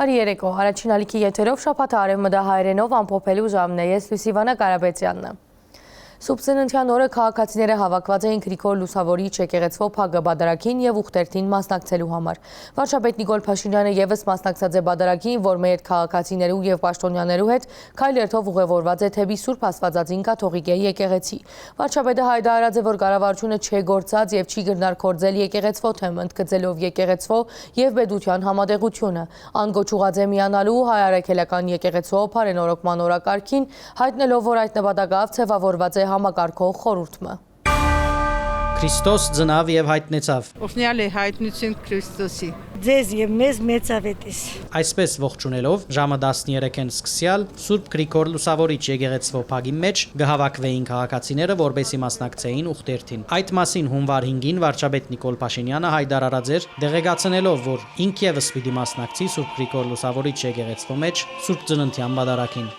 Բարի երեկո, առաջին ալիքի եթերով շաբաթ արևմտահայերենով ամփոփելու ժամն է, ես Լուսիվանա Կարապետյանն եմ։ Սուրբծննդյան օրը քաղաքացիները հավաքված էին Գրիգոր Լուսավորիչ եկեղեցվո փագը բադարակին եւ ուխտերթին մասնակցելու համար։ Վարչապետ Նիկոլ Փաշինյանը եւս մասնակցած է բադարակին, որ մեր քաղաքացիներու եւ պաշտոնյաներու հետ քայլերթով ուղևորված է թեպի Սուրբ Աստվածածին կաթողիկե եկեղեցի։ Վարչապետը հայտարարած է, որ կառավարությունը չի գործած եւ չի գնահատել եկեղեցվո թեման, ընդգծելով եկեղեցվո եւ պետության համատեղությունը։ Անգոչուղած է միանալու հայ արաքելական եկեղեցվո բարենորոգման օրակարգին, հայտնելով, որ այդ նպատակով ձևավորված է համակարգող խորհուրդը։ Քրիստոս ծնավ եւ հայտնեցավ։ Օրհնյալ է հայտնություն Քրիստոսի։ Ձեզ եւ մեզ մեծավետիս։ Այսպես ողջունելով ժամը 13-ին սկսյալ Սուրբ Գրիգոր Լուսավորիչ եկեղեցվո փագի մեջ գահավաքվեին քաղաքացիները, որբեսի մասնակցեին ուխտերթին։ Այդ մասին հունվար 5-ին վարչապետ Նիկոլ Փաշինյանը հայտարարած էր, դեղեկացնելով, որ ինք եւս պիտի մասնակցի Սուրբ Գրիգոր Լուսավորիչ եկեղեցվո մեջ Սուրբ Ծննդյան բադարակին։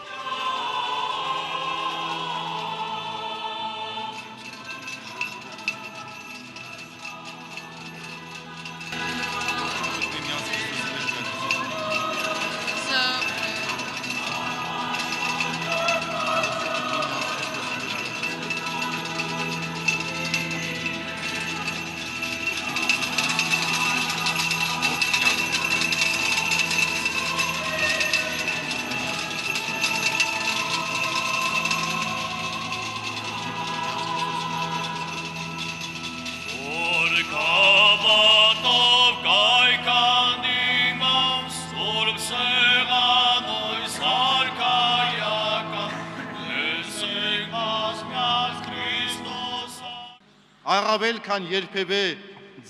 Առավել քան երբևէ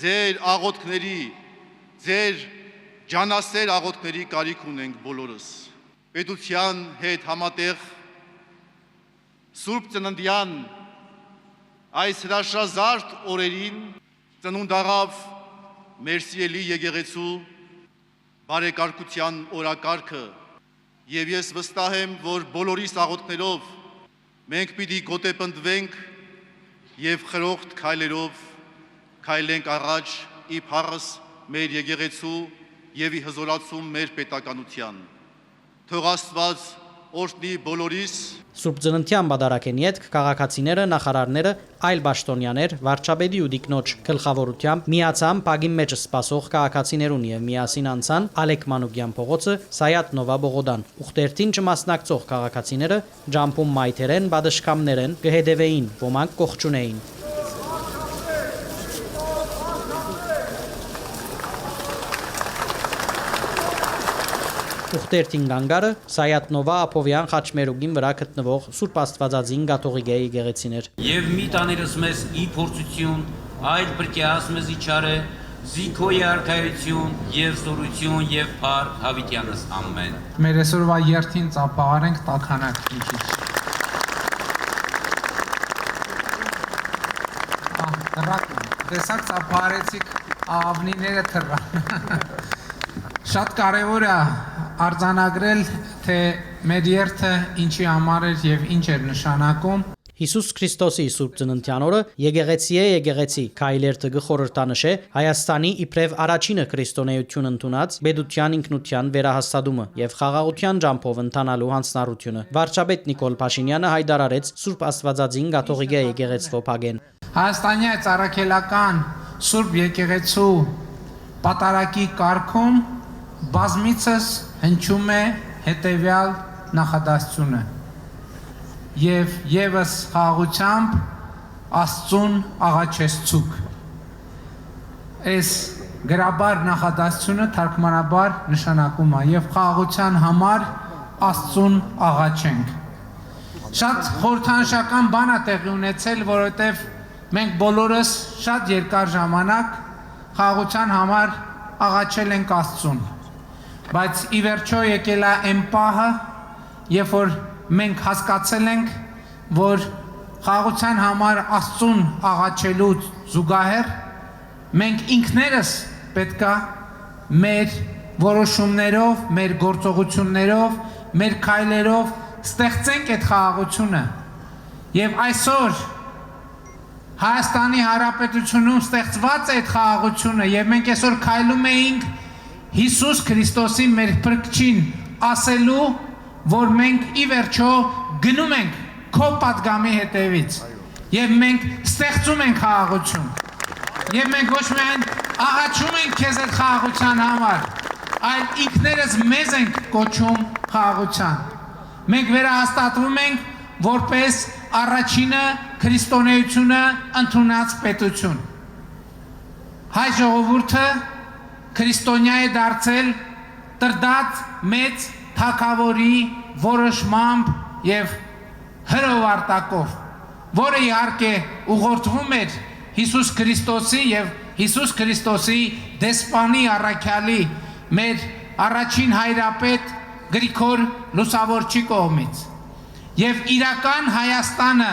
ձեր աղոթքների, ձեր ջանասեր աղոթքների կարիք ունենք բոլորս։ Պետության հետ համատեղ Սուրբ Ծննդյան այս հրաշազարդ օրերին ծնունդ առավ մեր սիրելի եկեղեցու բարեկարգության օրակարգը եւ ես վստահ եմ, որ բոլորիս աղոթքներով մենք պիտի գոտեպնդվենք եւ խրոխտ քայլերով քայլենք առաջ իբարս մեր եկեղեցու եւ ի հզորացում մեր պետականության։ Թող Աստված օրհնի բոլորիս։ Սուրբ Ծննդյան բադարակեն ետք քաղաքացիները, նախարարները, այլ պաշտոնյաներ, վարչապետի ու դիկնոջ գլխավորությամբ միացան փագի մեջ սպասող քաղաքացիներուն եւ միասին անցան Ալեք Մանուկյան փողոցը, Սայաթ Նովա Բողոդան։ Ուխտերթին չմասնակցող քաղաքացիները ջամփում մայթերեն, բադշկամներեն կհետևեին, ոմանք կողջունեին։ Ուխտերթին գանգարը Սայաթ Նովա Ափովյան խաչմերուկին վրա գտնվող Սուրբ Աստվածածին կաթողիկե եկեղեցիներ։ Եվ մի տաներս մեզ ի փորձություն, այլ բրկյաս մեզ իչարե, զիքոյ արքայություն եւ զորություն եւ փառք հավիտյանս ամեն։ Մեր այսօրվա երթին ծափահարենք տաքանակ մի քիչ։ Դրական։ Տեսակ ծափահարեցիք ավնիները թռան։ Շատ կարևոր է արձանագրել, թե մեր երթը ինչի համար էր եւ ինչ էր նշանակում։ Հիսուս Քրիստոսի Սուրբ Ծննդյան օրը եկեղեցի է եկեղեցի քայլերթը գխորհրդանշ է Հայաստանի իբրև առաջինը քրիստոնեություն ընդունած պետության ինքնության վերահաստատումը եւ խաղաղության ջամփով ընթանալու հանձնառությունը։ Վարչապետ Նիկոլ Փաշինյանը հայտարարեց Սուրբ Աստվածածին կաթողիկե եկեղեցվո փագեն։ Հայաստանի ծառայքելական Սուրբ եկեղեցու պատարակի կարգում բազմիցս հնչում է հետևյալ նախադասությունը. եւ եւս խաղաղությամբ Աստծուն աղաչեցուք։ Այս գրաբար նախադասությունը թարգմանաբար նշանակում է եւ խաղաղության համար Աստծուն աղաչենք։ Շատ խորհրդանշական բան է տեղի ունեցել, որովհետեւ մենք բոլորս շատ երկար ժամանակ խաղաղության համար աղաչել ենք Աստծուն։ Բայց ի վերջո եկել է այն պահը, երբ որ մենք հասկացել ենք, որ խաղաղության համար Աստծուն աղաչելու զուգահեռ մենք ինքներս պետքա մեր որոշումներով, մեր գործողություններով, մեր քայլերով ստեղծենք այդ խաղաղությունը։ Եվ այսօր Հայաստանի Հանրապետությունում ստեղծված է այդ խաղաղությունը եւ մենք այսօր քայլում էինք Հիսուս Քրիստոսի մեր փրկչին ասելու, որ մենք ի վերջո գնում ենք քո պատգամի հետևից եւ մենք ստեղծում ենք խաղաղություն եւ մենք ոչ միայն աղաչում ենք քեզ այդ խաղաղության համար, այլ ինքներս մեզ ենք կոչում խաղաղության։ Մենք վերահաստատվում ենք որպես առաջինը քրիստոնեությունը ընդունած պետություն։ Հայ ժողովուրդը քրիստոնյա է դարձել տրդած մեծ թագավորի որոշմամբ եւ հրովարտակով, որը իհարկե ուղղորդվում էր Հիսուս Քրիստոսի եւ Հիսուս Քրիստոսի դեսպանի առաքյալի մեր առաջին հայրապետ Գրիգոր Լուսավորչի կողմից։ Եվ իրական Հայաստանը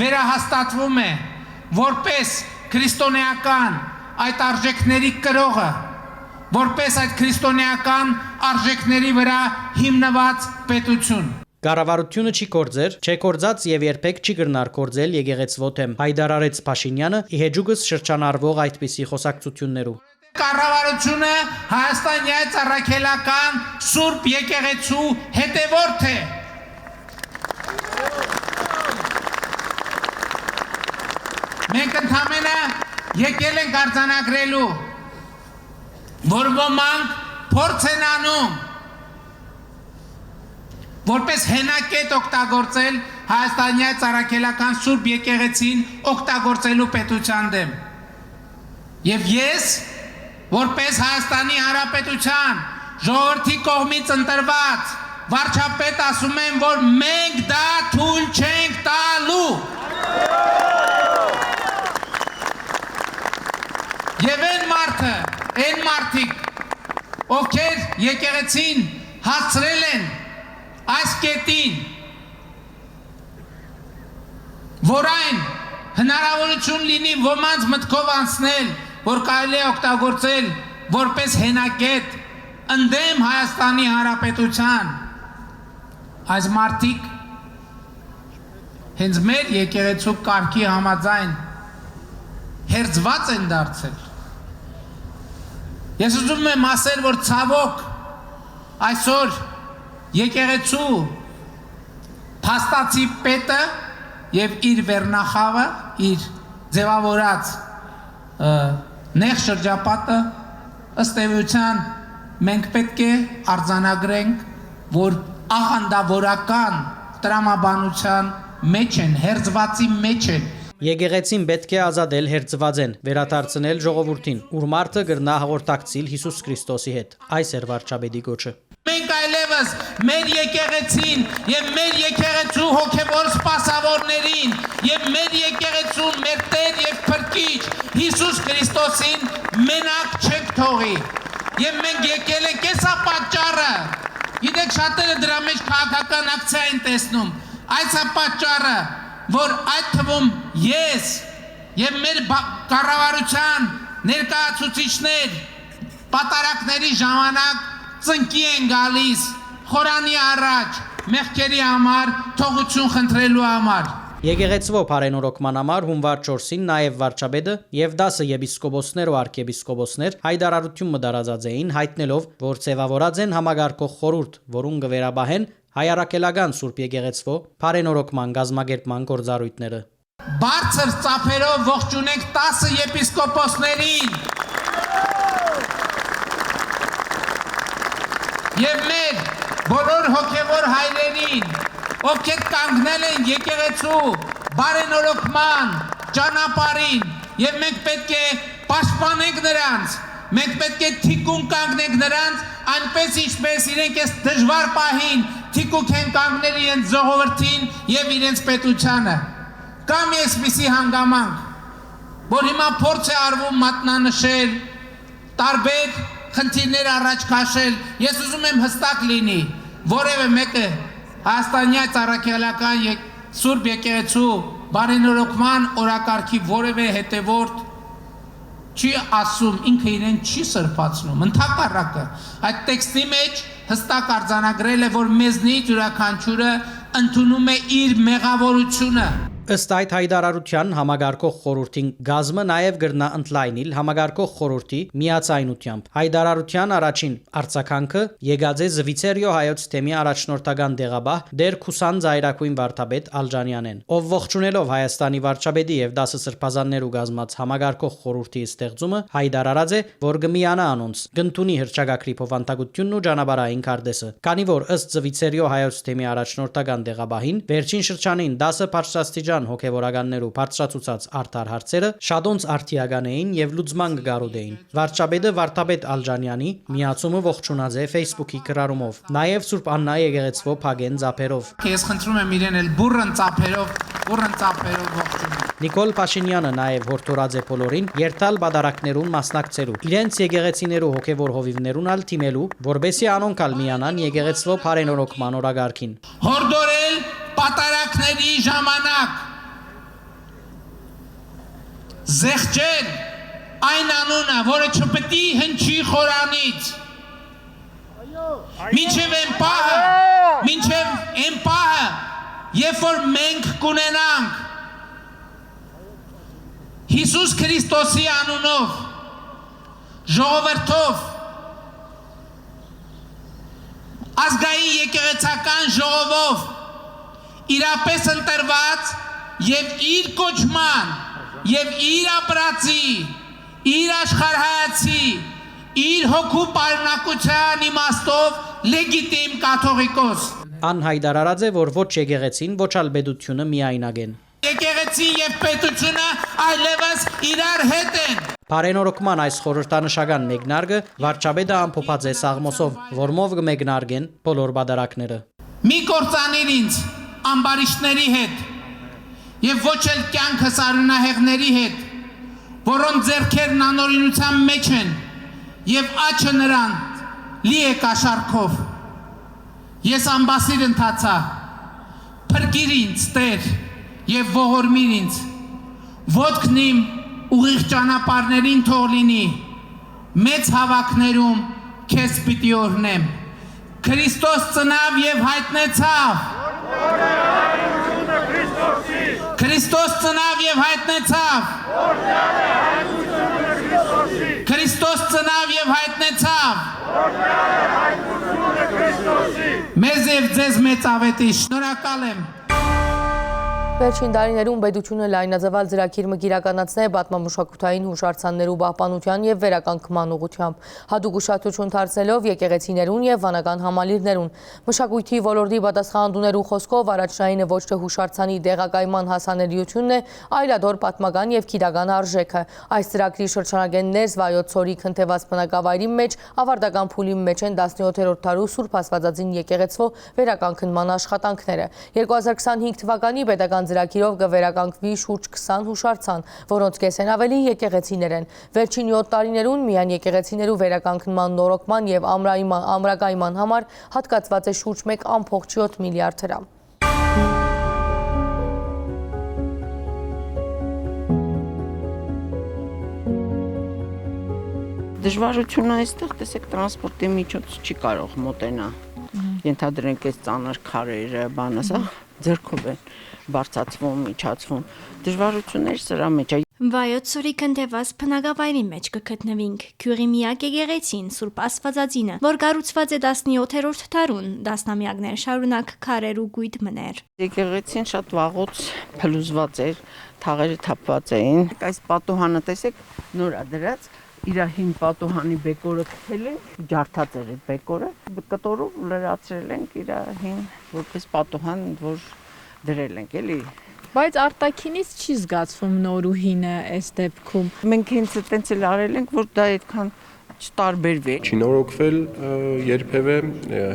վերահաստատվում է որպես քրիստոնեական այդ արժեքների կրողը, որպես այդ քրիստոնեական արժեքների վրա հիմնված պետություն։ Կառավարությունը չի կործեր, չէ կործած եւ երբեք չի գրնար կործել եկեղեցվո թեմ հայտարարեց Փաշինյանը իհեջուկս շրջանառվող այդպիսի խոսակցություններով։ Կառավարությունը Հայաստանի առաքելական Սուրբ եկեղեցու հետևորդ է։ Մենք ընդամենը եկել ենք արձանագրելու, որ ոմանք փորձ են անում որպես հենակետ օգտագործել Հայաստանի առաքելական Սուրբ եկեղեցին օգտագործելու պետության դեմ։ Եվ ես, որպես Հայաստանի Հանրապետության ժողովրդի կողմից ընտրված վարչապետ ասում եմ, որ մենք դա թույլ չենք տալու։ Եվ այն մարդիկ, ովքեր եկեղեցին հասցրել են այս կետին, որ այն հնարավորություն լինի ոմանց մտքով անցնել, որ կարելի է օգտագործել որպես հենակետ ընդդեմ Հայաստանի Հանրապետության, այս մարդիկ հենց մեր եկեղեցու կարգի համաձայն հերձված են դարձել։ Ես ուզում եմ ասել, որ ցավոք այսօր եկեղեցու փաստացի պետը եւ իր վերնախավը, իր ձևավորած նեղ շրջապատը ըստ էության մենք պետք է արձանագրենք, որ աղանդավորական տրամաբանության մեջ են, հերձվածի մեջ են։ Եկեղեցին պետք է ազատել հերձվածեն, վերադարձնել ժողովրդին, ուր մարդը գրնա հաղորդակցիլ Հիսուս Քրիստոսի հետ։ Այս էր վարչապետի գոչը։ Մենք այլևս մեր եկեղեցին եւ մեր եկեղեցու հոգեվոր սպասավորներին եւ մեր եկեղեցուն մեր Տեր եւ Փրկիչ Հիսուս Քրիստոսին մենակ չենք թողի։ Եվ մենք եկել ենք էսա պատճառը։ Գիտեք, շատերը դրա մեջ քաղաքական ակցիա են տեսնում։ Այս է պատճառը, որ այդ թվում ես եւ մեր կառավարության ներկայացուցիչներ պատարակների ժամանակ ծնկի են գալիս խորանի առաջ մեղքերի համար, թողություն խնդրելու համար։ Եկեղեցվո բարենորոգման համար հունվար 4-ին նաև վարչապետը եւ 10 եպիսկոպոսներ ու arczepiskopոսներ հայտարարություն մդարածած էին, հայտնելով, որ ձևավորած են համագարկող խորհուրդ, որուն կվերաբահեն հայարակելական Սուրբ եկեղեցվո բարենորոգման գազམ་ագերբման գործառույթները։ Բարձր ծափերով ողջունենք 10 եպիսկոպոսներին եւ մեր բոլոր հոգեվոր հայրերին, ովքեր կանգնել են եկեղեցու բարենորոգման ճանապարհին, եւ մենք պետք է պաշտպանենք նրանց, մենք պետք է թիկուն կանգնենք նրանց, այնպես ինչպես իրենք այս դժվար պահին թիկուկ են կանգնել իրենց ժողովրդին եւ իրենց պետությանը։ Կամ այսպիսի հանգամանք, որ հիմա փորձ է արվում մատնանշել, տարբեր խնդիրներ առաջ քաշել, ես ուզում եմ հստակ լինի, որևէ մեկը Հայաստանի առաքելական Սուրբ եկեղեցու բարենորոգման օրակարգի որևէ հետևորդ չի ասում, ինքը իրեն չի սրբացնում, ընդհակառակը այդ տեքստի մեջ հստակ արձանագրել է, որ մեզնից յուրաքանչյուրը ընդունում է իր մեղավորությունը։ Ըստ այդ հայտարարության համագարկող խորհրդին գազմը նաև գրնա ընդլայնիլ համագարկող խորհրդի միացայնությամբ։ Հայտարարության առաջին արձագանքը եկած է Զվիցերիո հայոց թեմի առաջնորդական դեղաբահ Դեր Քուսան Զայրակույն վարդապետ Ալջանյանեն, ով ողջունելով Հայաստանի վարչապետի եւ 10 սրբազաններու գազմած համագարկող խորհրդի ստեղծումը հայտարարած է, որ կմիանա անոնց գտնունի հրճագակրի փոխանցությունն ու ճանապարհային քարտեզը, քանի որ ըստ Զվիցերիո հայոց թեմի առաջնորդական դեղաբահին վերջին շրջանին 10 բարձրաստիճան հոգևորականներու բարձրացուցած արդար հարցերը շատոնց արդիական էին եւ լուծման կգարոտ էին։ Վարչապետը Վարդապետ Ալջանյանի միացումը ողջունած է Facebook-ի գրառումով, նաեւ Սուրբ Աննա եկեղեցվո փագեն ծափերով։ Ես խնդրում եմ իրեն էլ բուրըն ծափերով ողջունում։ Նիկոլ Փաշինյանը նաև հորդորած է բոլորին երթալ բադարակներուն մասնակցելու, իրենց եկեղեցիներու հոգևոր հովիվներուն ալ թիմելու, որբեսի անոնք ալ միանան եկեղեցվո բարենորոգման օրագարկին։ Հորդորել պատարակների ժամանակ զեղչել այն անունը, որը չպետք է հնչի խորանից։ Մինչև այն պահը, երբ որ մենք կունենանք Հիսուս Քրիստոսի անունով, ժողովրդով, ազգային եկեղեցական ժողովով, իրապես ընտրված եւ իր կոչման, եւ իր ապրածի, իր աշխարհայացի, իր հոգու պարունակության իմաստով լեգիտիմ կաթողիկոս։ Անհայտարարած է, որ ոչ եկեղեցին, ոչ ալ պետությունը միայնագեն։ Եկեղեցի եւ պետությունը այլևս իրար հետ են։ Բարենորոգման այս խորհրդանշական մեկնարկը վարչապետը ամփոփած է Սաղմոսով, որմով կմեկնարկեն բոլոր բադարակները։ Մի կործանիր ինձ ամբարիշտների հետ եւ ոչ էլ կյանքս արունահեղների հետ, որոնց ձեռքերն անօրինության մեջ են եւ աչը նրան լի է կաշառքով։ Ես ամբասիր ընթացա, փրկիր ինձ Տեր եւ ողորմիր ինձ, ոտքն իմ ուղիղ ճանապարհներին թող լինի, մեծ հավաքներում քեզ պիտի օրհնեմ։ Քրիստոս ծնավ եւ հայտնեցավ։ Քրիստոս ծնավ եւ հայտնեցավ։ Քրիստոս ծնավ եւ հայտնեցավ։ Մեզ եւ ձեզ մեծ ավետի շնորհակալ եմ։ Վերջին տարիներում պետությունը լայնածավալ ծրագիր կիրականացնել պատմամշակութային հուշարձաններու պահպանության եւ վերականգնման ուղղությամբ, հատուկ ուշադրություն դարձնելով եկեղեցիներուն եւ վանական համալիրներուն։ Մշակույթի ոլորտի պատասխանատուներու խոսքով առաջնայինը ոչ թե հուշարձանի դեղակայման հասանելիությունն է, այլադոր պատմական եւ գիտական արժեքը։ Այս ծրագրի շրջանագեններս Վայոց Ցորի քնթեված բնակավայրի մեջ ավարտական փուլի մեջ են 17-րդ դարու Սուրբ Աստվածածին եկեղեցվո վերականգնման աշխատանքները։ 2025 թվականի պետական ծրագիրով կվերականգնվի շուրջ 20 հուշարձան, որոնց կեսեն ավելի եկեղեցիներ են։ Վերջին 7 տարիներուն միայն եկեղեցիներու վերականգնման նորոգման եւ ամրակայման համար հատկացված է շուրջ 1.7 միլիարդ դրամ։ Դժվարությունը այստեղ, տեսեք, տրանսպորտի միջոց չի կարող մոտենա։ Ենթադրենք այս ծանր քարերը, բանը, սա ձեռքով են բարձացվում, միջացվում։ Դժվարություններ սրա մեջ է։ Վայոց Ցորի քնթեված բնակավայրի մեջ կգտնվենք Քյուրի միակ եկեղեցին Սուրբ Աստվածածինը, որ կառուցված է 17-րդ դարուն, տասնամյակներ շարունակ քարեր ու գույտ մներ։ Եկեղեցին շատ վաղուց փլուզված էր, թաղերը թափված էին։ Այս պատուհանը տեսեք, նոր է դրած։ Իր հին պատուհանի բեկորը քել են, ջարդած էր այդ բեկորը, կտորով լրացրել ենք իր հին որպես պատուհան, որ դրել ենք, էլի։ Բայց արտաքինից չի զգացվում նոր ու հինը այս դեպքում։ Մենք հենց այտենց էլ արել ենք, որ դա այդքան չտարբերվի։ Չի նորոգվել երբևէ,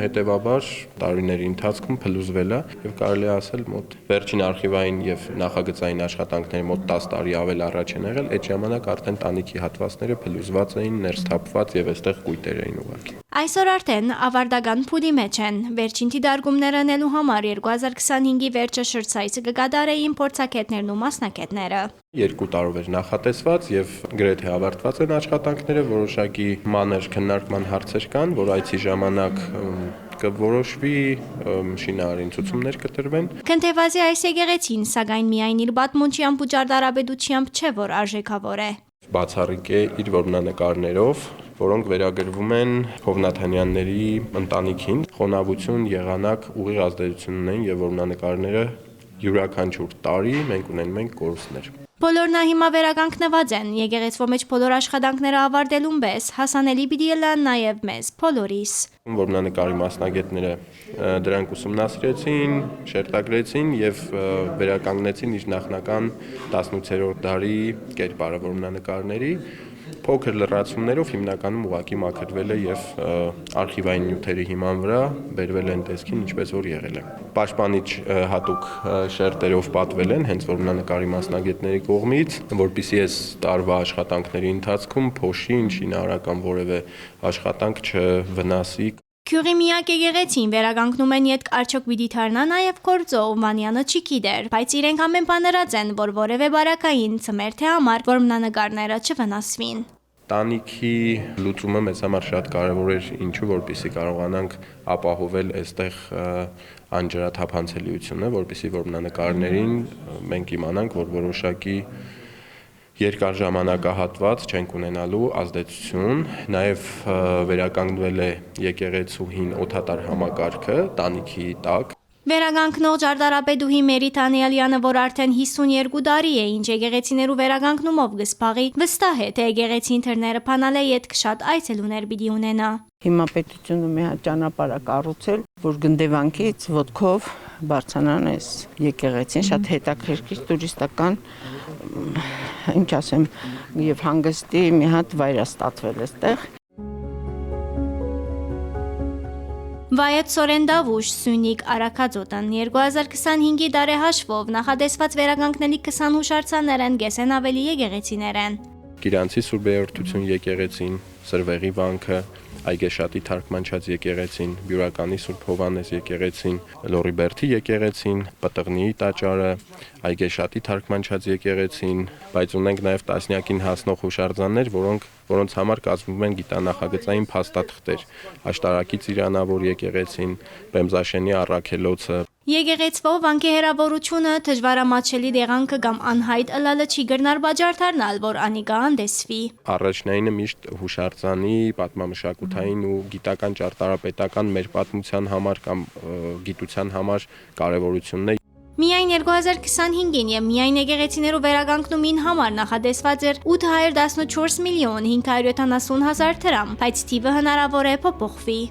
հետևաբար տարիների ընթացքում փլուզվել է եւ կարելի է ասել մոտ վերջին արխիվային եւ նախագծային աշխատանքների մոտ 10 տարի ավել առաջ են եղել, այդ ժամանակ արդեն տանիքի հատվածները փլուզված էին, ներսթափված եւ այստեղ կույտեր էին ուղղակի։ Այսօր արդեն ավարտական փուլի մեջ են։ Վերջին դիտարկումներ անելու համար 2025-ի վերջը շրջայցը կկատարեին փորձագետներն ու մասնակիցները։ 2 տարով էր նախատեսված եւ գրեթե ավարտված են աշխատանքները, որոշակի մանր քննարկման հարցեր կան, որ այցի ժամանակ կորոշվի, շինարարին ցուցումներ կտրվեն։ Քնթեվազի այս եկեղեցին, սակայն միայն իր պատմությամբ ու ճարտարապետությամբ չէ, որ արժեքավոր է։ Բացառիկ է իր որմնանկարներով, որոնք վերագրվում են Հովնաթանյանների ընտանիքին, խոնավություն, եղանակ, ուղիղ ազդեցություն ունեն եւ որմնանկարները յուրաքանչյուր տարի մենք ունենում ենք կորուստներ։ Բոլորն հիմա վերականգնված են, եկեղեցվո մեջ բոլոր աշխատանքները ավարտելուն պես հասանելի պիտի լան նաև մեզ բոլորիս։ Որմնանկարի մասնագետները դրանք ուսումնասիրեցին, շերտագրեցին եւ վերականգնեցին իր նախնական 18-րդ դարի կերպարը որմնանկարների։ Փոքր լրացումներով հիմնականում ուղղակի մաքրվել է եւ արխիվային նյութերի հիման վրա բերվել են տեսքին, ինչպես որ եղել է։ Պաշտպանիչ հատուկ շերտերով պատվել են հենց որմնանկարի մասնագետների կողմից, որպեսզի այս տարվա աշխատանքների ընթացքում փոշի շինարարական որևէ աշխատանք չվնասի։ Քյուրի միակ եկեղեցին վերականգնում են ետք արդյոք պիտի դառնա նաև գործող Վանյանը չի գիտեր, բայց իրենք ամեն բաներած են, որ որևէ բարակային ծմերթե համար որմնանկարները չվնասվին։ Տանիքի լուծումը մեզ համար շատ կարևոր էր, ինչու որպեսզի կարողանանք ապահովել այստեղ անջրաթափանցելիությունը, որպեսզի որմնանկարներին մենք իմանանք, որ որոշակի երկար ժամանակահատված չենք ունենալու ազդեցություն, նաև վերականգնվել է եկեղեցուհին օդատար համակարգը տանիքի տակ։ Վերականգնող ճարտարապետուհի Մերի Թանյալյանը, որ արդեն 52 տարի է, ինչ եկեղեցիներու վերականգնումով գսպաղի, վստահ է, թե եկեղեցին թրները փանալե ետք շատ այցելուներ պիտի ունենա։ Հիմա պետությունը մի հատ ճանապարհ է կառուցել, որ Գնդեվանքից ոտքով բարձրանան այս եկեղեցին, շատ հետաքրքիր տուրիստական, ինչ ասեմ, եւ հանգստի մի հատ վայր է ստացվել այստեղ։ Վայետ Սորեն Դավուշ, Սյունիք, Արաքածոտն 2025-ի տարեհաշվով նախադեсված վերականգնելի 20 հուշարձաններ են, գեսեն ավելի եկեղեցիներ են։ Գիրանցի Սուրբ Էրթություն եկեղեցին, Սրվեղի վանքը, Այգեշատի թարգմանչած եկեղեցին, Բյուրականի Սուրբ Հովանես եկեղեցին, Լորիբերթի եկեղեցին, Պտղնիի տաճարը, Այգեշատի թարգմանչած եկեղեցին, բայց ունենք նաև տասնյակին հասնող հուշարձաններ, որոնց համար կազմվում են գիտանախագծային փաստաթղթեր, Աշտարակի Ծիրանավոր եկեղեցին, Բեմզաշենի առաքելոցը։ Եկեղեցվո վանքի հերավորությունը դժվարամատչելի դեղանքը կամ անհայտ ըլալը չի գրնար բաժարտարնալ, որ անիկա անդեսվի։ Առաջնայինը միշտ հուշարձանի պատմամշակութային ու գիտական ճարտարապետական մեր պատմության համար կամ գիտության համար կարևորությունն է։ Միայն 2025-ին եւ միայն եկեղեցիներու վերականգնումին համար նախադեсված էր 814 միլիոն 570 հազար դրամ, բայց թիվը հնարավոր է փոփոխվի։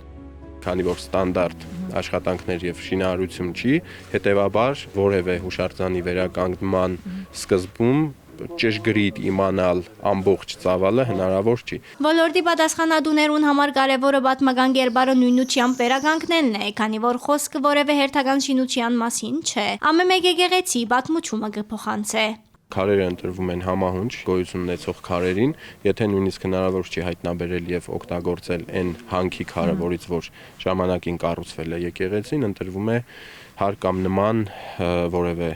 Քանի որ ստանդարտ աշխատանքներ եւ շինարարություն չի, հետեւաբար որևէ հուշարձանի վերականգնման սկզբում ճշգրիտ իմանալ ամբողջ ծավալը հնարավոր չի։ Ոլորտի պատասխանատուներուն համար կարևորը պատմական կերպարը նույնությամբ վերականգնելն է, քանի որ խոսքը որևէ հերթական շինության մասին չէ։ Ամեն մեկ եկեղեցի պատմությունը կփոխանցե։ Քարերը ընտրվում են համահունչ գոյություն ունեցող քարերին, եթե նույնիսկ հնարավոր չի հայտնաբերել եւ օգտագործել այն հանքի քարը, որից որ ժամանակին կառուցվել է եկեղեցին, ընտրվում է հար կամ նման որևէ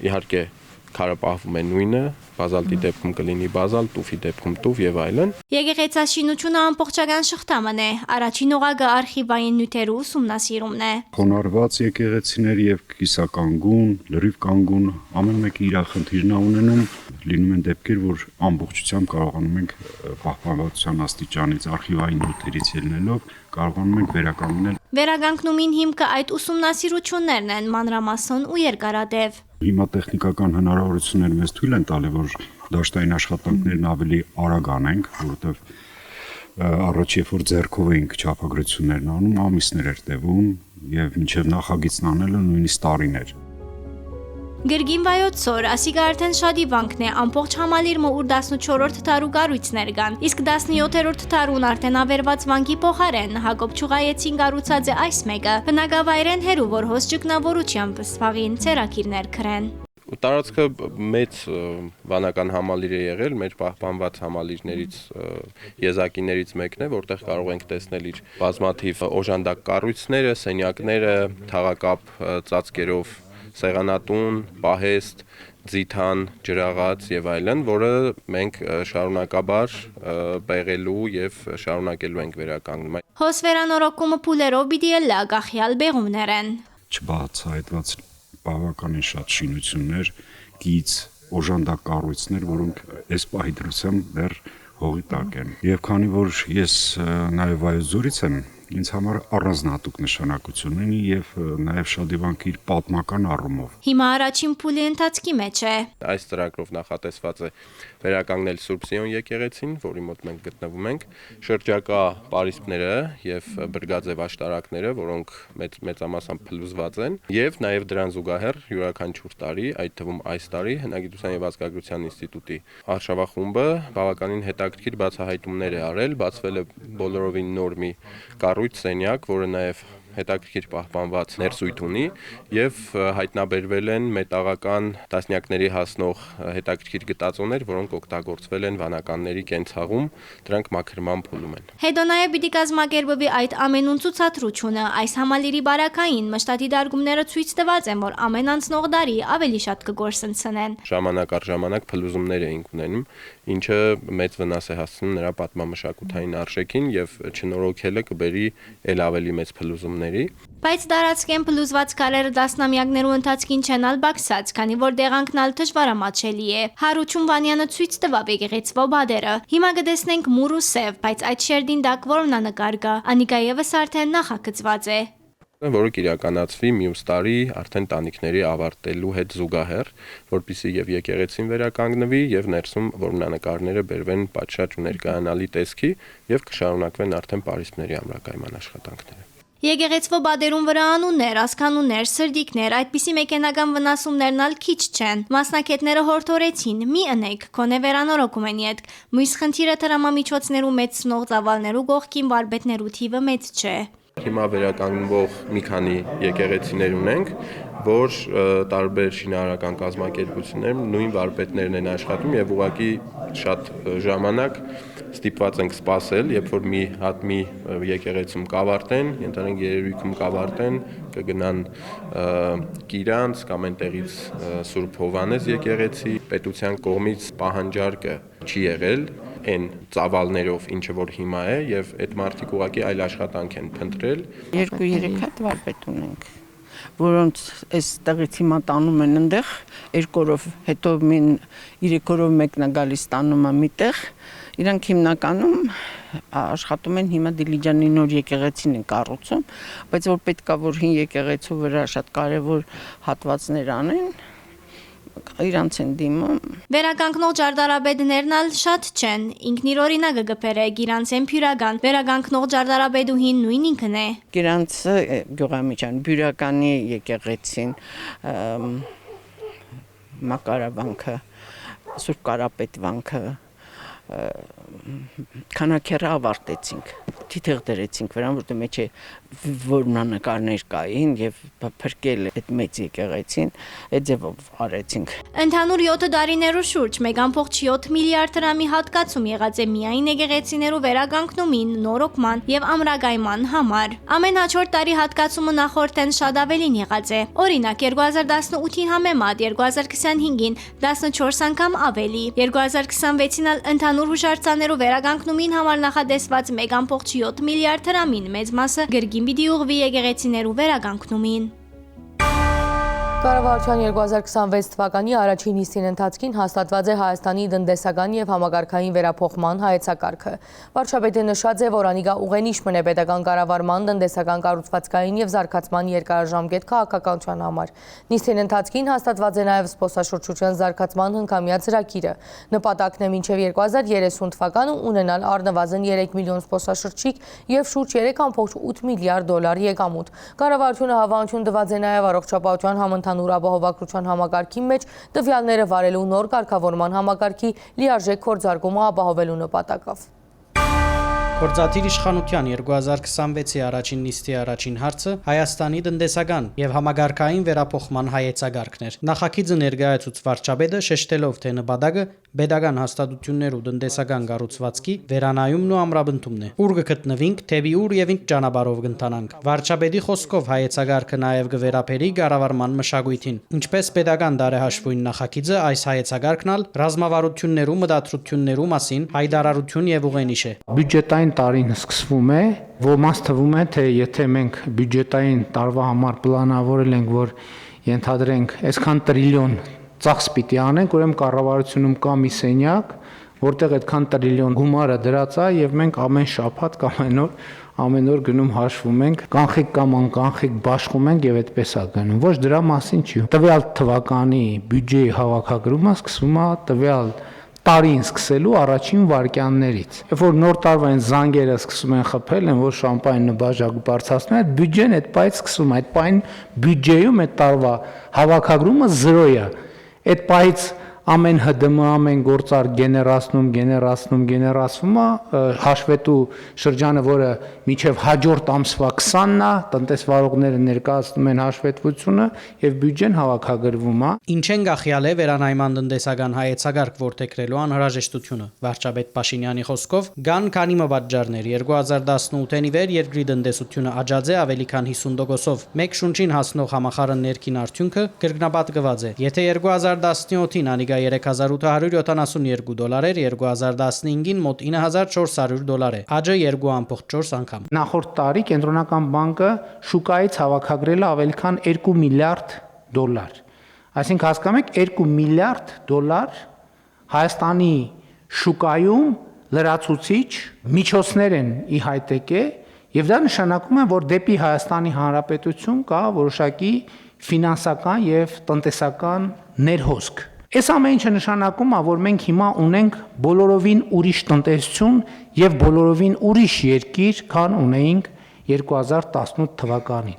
իհարկե քարը պահվում է նույնը, բազալտի դեպքում կլինի բազալ, տուֆի դեպքում տուֆ եւ այլն։ Եկեղեցաշինությունը ամբողջական շղթաման է, առաջին օղակը արխիվային նյութերու ուսումնասիրումն է։ Խոնարհված եկեղեցիներ եւ կիսականգուն, լրիվ կանգուն, ամեն մեկը իր խնդիրն է ունենում, լինում են դեպքեր, որ ամբողջությամբ կարողանում ենք պահպանվածության աստիճանից արխիվային նյութերից ելնելով կարողանում ենք վերականգնել։ Վերականգնումին հիմքը այդ ուսումնասիրություններն են, մանրամասն ու երկարատև։ Հիմա տեխնիկական հնարավորություններ մեզ թույլ են տալի, որ դաշտային աշխատանքներն ավելի արագ անենք, որովհետև առաջ երբ որ ձեռքով էինք չափագրություններն անում, ամիսներ էր տևում եւ մինչեւ նախագիծն անելը նույնիսկ տարիներ։ Գրգին Վայոցոր, ասիկա արդեն շադի վանքն է, ամբողջ համալիրմը ուր 14-րդ տարու կառույցներ կան, իսկ 17-րդ տարուն արդեն ավերված վանքի փոխարեն Հակոբ Չուղայեցին կառուցած է այս մեկը, բնակավայրեն հերու, որ հոս ճգնավորությամբ սփաղին ցերակիրներ քրեն։ Տարածքը մեծ վանական համալիր է եղել, մեր պահպանված համալիրներից եզակիներից մեկն է, որտեղ կարող ենք տեսնել իր բազմաթիվ օժանդակ կառույցները, սենյակները, թաղակապ ծածկերով սեղանատուն, պահեստ, ձիթան, ջրաղաց եւ այլն, որը մենք շարունակաբար բեղելու եւ շարունակելու ենք վերականգնում։ Հոս վերանորոգումը փուլերով պիտի լա գախյալ բեղումներ են։ Չբացահայտված բավականին շատ շինություններ, գիծ, օժանդակ կառույցներ, որոնք այս պահի դրությամբ դեռ հողի տակ են։ Եվ քանի որ ես նաեւ Վայոց եմ, ինձ համար առանձնահատուկ նշանակություն ունի եւ նաեւ Շադիվանքը իր պատմական առումով։ Հիմա առաջին փուլի ընթացքի մեջ է։ Այս ծրագրով նախատեսված է վերականգնել Սուրբ Սիոն եկեղեցին, որի մոտ մենք գտնվում ենք, շրջակա պարիսպները եւ բրգաձև աշտարակները, որոնք մեծամասամբ փլուզված են, եւ նաեւ դրան զուգահեռ յուրաքանչյուր տարի, այդ թվում այս տարի Հնագիտության եւ ազգագրության ինստիտուտի արշավախումբը բավականին հետաքրքիր բացահայտումներ է արել, բացվել է բոլորովին նոր մի կառույց սենյակ, որը նաեւ հետաքրքիր պահպանված ներսույթ ունի եւ հայտնաբերվել են մետաղական տասնյակների հասնող հետաքրքիր գտածոներ, որոնք օգտագործվել են վանականների կենցաղում, դրանք մաքրման փուլում են։ Հետո նաեւ պիտի կազմակերպվի այդ ամենուն ցուցադրությունը, այս համալիրի բարակային մշտադի դարգումները ցույց տված են, որ ամեն անցնող դարի ավելի շատ կգործընծնեն։ Ժամանակ առ ժամանակ փլուզումներ էինք ունենում, ինչը մեծ վնաս է հասցնում նրա պատմամշակութային արժեքին եւ չնորոգելը կբերի ել ավելի մեծ փլուզումների։ Բայց դարածքեն փլուզված քարերը դասնամյակներու ընթացքին չեն ալբաքսած, քանի որ դեղանքն ալ դժվարամատչելի է։ Հարություն Վանյանը ցույց տվավ եկեղեցվո բادرը։ Հիմա կտեսնենք մուր ու սև, բայց այդ շերդին դակ որմնանկար կա։ Անիկա եւս արդեն նախագծված է։ Որը կիրականացվի մյուս տարի արդեն տանիքների ավարտելու հետ զուգահեռ, որպեսզի եւ եկեղեցին վերականգնվի եւ ներսում որմնանկարները բերվեն պատշաճ ու ներկայանալի տեսքի եւ կշարունակվեն արդեն պարիսպների ամրակայման աշխատանքները։ Եկեղեցվո բادرուն վրա անուններ, ասկանուններ, սրդիկներ, այդպիսի մեքենական վնասումներն ալ քիչ չեն։ Մասնակիցները հորդորեցին՝ մի ընեք, քոնե վերանորոգում են յետք։ Մյուս խնդիրը տրամամիջոցներու մեծ սնող ծավալներու գողքին վարպետներու թիվը մեծ չէ։ Հիմա վերականգնվող մի քանի եկեղեցիներ ունենք, որ տարբեր շինարարական կազմակերպություններում նույն վարպետներն են աշխատում եւ ուղղակի շատ ժամանակ ստիպված ենք սպասել, երբ որ մի հատ մի եկեղեցում կավարտեն, ենթադրենք երևույթում կավարտեն, կգնան Կիրանց կամ այնտեղից Սուրբ Հովանես եկեղեցի, պետության կողմից պահանջարկը չի եղել այն ծավալներով, ինչը որ հիմա է, եւ այդ մարդիկ ուղղակի այլ աշխատանք են փնտրել։ 2-3 հատ վարպետ ունենք, որոնց այս տեղից հիմա տանում են այնտեղ, 2 օրով, հետո 3 օրով մեկն է գալիս տանում է միտեղ։ Իրանք հիմնականում աշխատում են հիմա Դիլիջանի նոր եկեղեցին են կառուցում, բայց որ պետքա որ հին եկեղեցու վրա շատ կարևոր հատվածներ անեն, իրանց են դիմում։ Վերականգնող ջարդարաբեդներն ալ շատ չեն։ Ինքն իր օրինակը գբեր է Գիրանցեն Փյուրական։ Վերականգնող ջարդարաբեդուհին նույն ինքն է։ Գիրանցը Գյուղամիջյան Բյուրականի եկեղեցին, Մակարավանքը, Սուրբ Կարապետ վանքը, քանակերը ավարտեցինք, թիթեղ դրեցինք վրան, որտեղ մեջ է որմնանկարներ կային եւ փրկել այդ մեծ եկեղեցին, այդ ձևով արեցինք։ Ընդհանուր 7 դարիներու շուրջ 1.7 միլիարդ դրամի հատկացում եղած է միայն եկեղեցիներու վերականգնումին, նորոգման եւ ամրագայման համար։ Ամեն հաջորդ տարի հատկացումը նախորդեն շատ ավելին եղած է։ Օրինակ 2018-ին համեմատ 2025-ին 14 անգամ ավելի։ 2026-ին ալ ընդհանուր հուշարձաններու վերականգնումին համար նախադեсված 1.7 միլիարդ դրամին մեծ մասը գրգին պիտի ուղղվի եկեղեցիներու վերականգնումին։ Կառավարության 2026 թվականի առաջին նիստին ընթացքին հաստատված է Հայաստանի տնտեսական եւ համագարկային վերափոխման հայեցակարգը։ Վարչապետը նշած է, որ անիկա ուղենիշ մնե պետական կառավարման տնտեսական կառուցվածքային եւ զարգացման երկարաժամկետ քաղաքականության համար։ Նիստին ընթացքին հաստատված է նաեւ զբոսաշրջության զարգացման հնգամյա ծրագիրը։ Նպատակն է մինչեւ 2030 թվականը ունենալ առնվազն 3 միլիոն զբոսաշրջիկ եւ շուրջ 3.8 միլիարդ դոլար եկամուտ։ Կառավարությունը հավանություն տված է նաեւ առողջապահության համընդհանուր ապահովագրության համակարգի մեջ տվյալները վարելու նոր կարգավորման համակարգի լիարժեք փորձարկումը ապահովելու նպատակով։ Գործադիր իշխանության 2026-ի առաջին նիստի առաջին հարցը Հայաստանի տնտեսական եւ համագարկային վերափոխման հայեցակարգն էր։ Նախագիծը ներկայացուց վարչապետը շեշտելով, թե նպատակը pedagogan հաստատություններ ու տնտեսական կառուցվածքի վերանայումն ու ամրապնդումն է։ Ուր կգտնվինք, թեպի ուր եւ ինչ ճանապարհով կընթանանք։ Վարչապետի խոսքով հայեցակարգը նաեւ կվերապերի կառավարման մշակույթին։ Ինչպես pedagogan դարեհաշվույն նախագիծը, այս հայեցակարգն ալ ռազմավարություններու մտադրություններու մասին հայտարարություն եւ ուղենիշ է։ Բյուջետային տարին սկսվում է, ոմանց թվում է, թե եթե մենք բյուջետային տարվա համար պլանավորել ենք, որ ենթադրենք այսքան տրիլիոն ծախս պիտի անենք, ուրեմն կառավարությունում կա մի սենյակ, որտեղ այդքան տրիլիոն գումարը դրած է եւ մենք ամեն շաբաթ կամ ամեն օր գնում հաշվում ենք, կանխիկ կամ անկանխիկ բաշխում ենք եւ այդպես է գնում։ Ոչ դրա մասին չի։ Տվյալ թվականի բյուջեի հավաքագրումը սկսվում է տվյալ տարին սկսելու առաջին վայրկյաններից։ Երբ որ նոր տարվա այն զանգերը սկսում են խփել, որ շամպայնը բաժակ բարձրացնում է, այդ բյուջեն այդ պայից սկսում է, այդ պայն բյուջեում այդ տարվա հավաքագրումը 0 է։ Այդ պայից ամեն ՀԴՄ, ամեն գործար գեներացնում է, հաշվետու շրջանը, որը մինչև հաջորդ ամսվա 20-ն է, տնտեսվարողները ներկայացնում են հաշվետվությունը եւ բյուջեն հավաքագրվում է։ Ինչ են գախյալ է վերանայման տնտեսական հայեցակարգ ворթեքրելու անհրաժեշտությունը։ Վարչապետ Փաշինյանի խոսքով կան քանի մբաժջարներ 2018-ին ի վեր երկրի տնտեսությունը աճած է ավելի քան 50%-ով։ Մեկ շունչին հասնող համախառն ներքին արդյունքը կրկնապատկված է։ Եթե 2017-ին անիկա $3872 էր, 2015-ին մոտ $9400 է, աճը 2.4 անգամ։ Նախորդ տարի կենտրոնական բանկը շուկայից հավաքագրել է ավելի քան $2 միլիարդ։ Այսինքն հասկանում եք, $2 միլիարդ Հայաստանի շուկայում լրացուցիչ միջոցներ են ի հայտ եկել, եւ դա նշանակում է, որ դեպի Հայաստանի Հանրապետություն կա որոշակի ֆինանսական եւ տնտեսական ներհոսք։ Այս ամեն ինչը նշանակում է, որ մենք հիմա ունենք բոլորովին ուրիշ տնտեսություն եւ բոլորովին ուրիշ երկիր, քան ունեինք 2018 թվականին։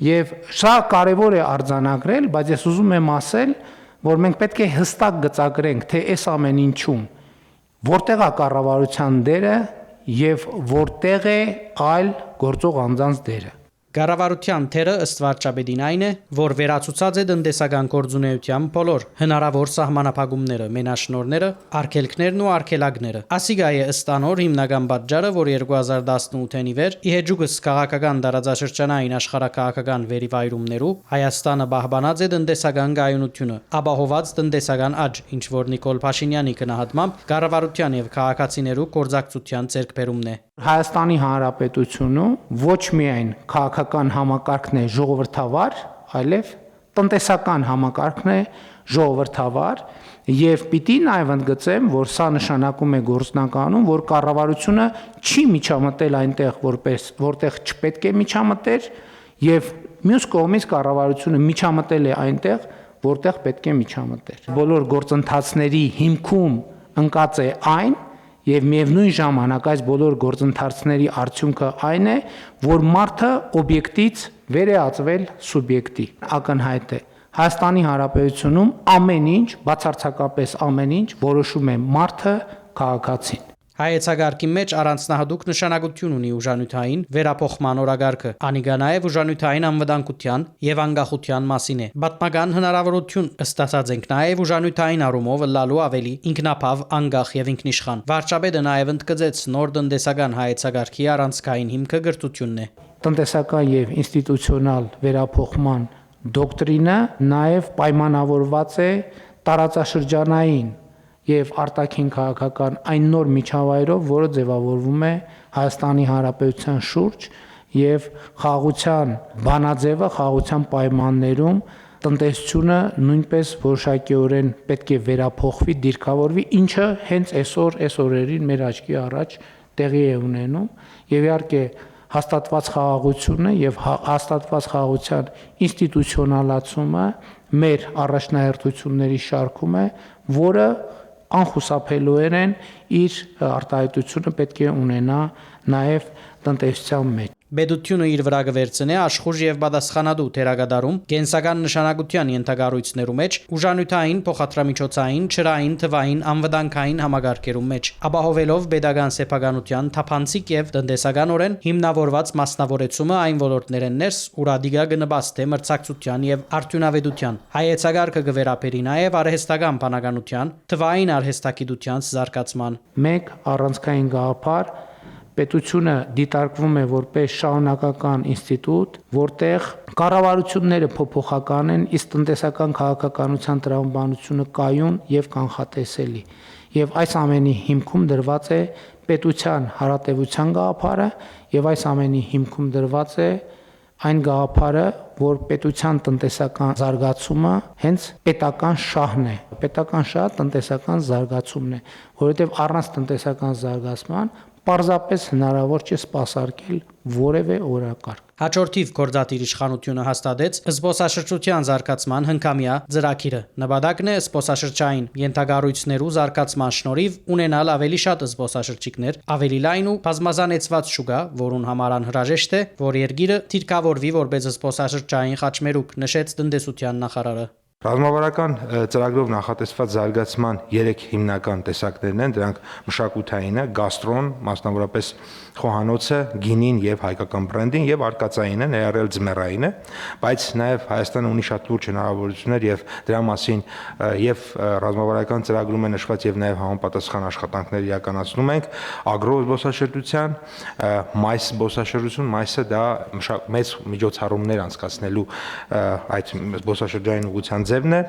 Եվ սա կարևոր է արձանագրել, բայց ես ուզում եմ ասել, որ մենք պետք է հստակ գծագրենք, թե այս ամեն ինչում որտեղ է կառավարության դերը եւ որտեղ է այլ գործող անձանց դերը։ Կառավարության թերը ըստ վարչապետին այն է, որ վերացուցած է տնտեսական գործունեության բոլոր հնարավոր սահմանափակումները, մենաշնորհները, արգելքներն ու արգելակները։ Ասիգա է ըստ անոր հիմնական պատճառը, որ 2018-ին ի վեր ի հեջուկս քաղաքական տարածաշրջանային աշխարհակաղակական վերիվայրումներու Հայաստանը պահպանած է տնտեսական կայունությունը, ապահոված տնտեսական աճ, ինչ որ Նիկոլ Փաշինյանի գնահատմամբ կառավարության եւ քաղաքացիներու գործակցության ձեռքբերումն է։ Հայաստանի Հանրապետությունում ոչ միայն քաղաքական համակարգն է ժողովրդավար, այլև տնտեսական համակարգն է ժողովրդավար եւ պիտի նաեւ ընդգծեմ, որ սա նշանակում է գործնականում, որ կառավարությունը չի միջամտել այնտեղ, որտեղ չպետք է միջամտեր եւ մյուս կողմից կառավարությունը միջամտել է այնտեղ, որտեղ պետք է միջամտեր։ Բոլոր գործընթացների հիմքում ընկած է այն եւ միևնույն ժամանակ այս բոլոր գործընթացների արդյունքը այն է, որ մարդը օբյեկտից վեր է ածվել սուբյեկտի։ Ակնհայտ է Հայաստանի Հանրապետությունում ամեն ինչ, բացարձակապես ամեն ինչ որոշում է մարդը, քաղաքացին։ Հայեցակարգի մեջ առանձնահատուկ նշանակություն ունի ուժանյութային վերափոխման օրագարկը։ Անիկա նաև ուժանյութային անվտանգության եւ անկախության մասին է։ Պատմական հնարավորություն ստացած ենք նաև ուժանյութային առումով լալու ավելի ինքնափավ, անկախ եւ ինքնիշխան։ Վարչապետը նաև ընդգծեց նոր տնտեսական հայեցակարգի առանցքային հիմքը գրթությունն է։ Տնտեսական եւ ինստիտուցիոնալ վերափոխման դոկտրինը նաև պայմանավորված է տարածաշրջանային եւ արտաքին քաղաքական այն նոր միջավայրով, որը ձևավորվում է Հայաստանի Հանրապետության շուրջ եւ խաղաղության բանաձևը, խաղաղության պայմաններում տնտեսությունը նույնպես որոշակիորեն պետք է վերափոխվի, դիրքավորվի, ինչը հենց այս օրերին մեր աչքի առաջ տեղի է ունենում եւ իհարկե հաստատված խաղաղությունը եւ հաստատված խաղաղության ինստիտուցիոնալացումը մեր առաջնահերթությունների շարքում է, որը անխուսափելիորեն իր արտահայտությունը պետք է ունենա նաև տնտեսության մեջ։ Բեդությունը իր վրա կվերցնե աշխուժ եւ պատասխանատու թերագադարում, կենսական նշանակության ենթակառույցներու մեջ, ուժանյութային, փոխադրամիջոցային, չրային, թվային, անվտանգային համագարկերում մեջ, ապահովելով pedagogan սեփականության թափանցիկ եւ տնտեսականորեն հիմնավորված մասնավորեցումը այն ոլորտներեն ներս, ուր ադիգա կնպաստե մրցակցության եւ արդյունավետության։ Հայեցագարկը կվերապերի նաեւ արհեստական բանականության, թվային արհեստագիտության զարգացման։ Մեկ առանցքային գաղափար պետությունը դիտարկվում է որպես շահանակական ինստիտուտ, որտեղ կառավարությունները փոփոխական են, իսկ տնտեսական քաղաքականության տրամաբանությունը կայուն եւ կանխատեսելի։ Եվ այս ամենի հիմքում դրված է պետության հարատևության գաղափարը եւ այս ամենի հիմքում դրված է այն գաղափարը, որ պետության տնտեսական զարգացումը հենց պետական շահն է։ Պետական շահը տնտեսական զարգացումն է, որովհետեւ առանց տնտեսական զարգացման պարզապես հնարավոր չէ սպասարկել որևէ օրակարգ։ Հաջորդիվ գործադիր իշխանությունը հաստատեց զբոսաշրջության զարգացման հնգամյա ծրագիրը։ Նպատակն է զբոսաշրջային ենթակառույցներու զարգացման շնորհիվ ունենալ ավելի շատ զբոսաշրջիկներ, ավելի լայն ու բազմազանեցված շուկա, որուն համար անհրաժեշտ է, որ երկիրը դիրքավորվի որպես զբոսաշրջային խաչմերուկ, նշեց տնտեսության նախարարը։ Ռազմավարական ծրագրով նախատեսված զարգացման 3 հիմնական տեսակներն են, դրանք մշակութայինը, գաստրոն, մասնավորապես խոհանոցը, գինին եւ հայկական բրենդին եւ արկածայինը, ներառյալ ձմեռայինը, բայց նաեւ Հայաստանը ունի շատ լուրջ հնարավորություններ եւ դրա մասին եւ ռազմավարական ծրագրում է նշված եւ նաեւ համապատասխան աշխատանքներ իրականացնում ենք ագրո զբոսաշրջության, մայս զբոսաշրջություն, մայսը դա մեծ միջոցառումներ անցկացնելու այդ զբոսաշրջային ուղղության ձևն է,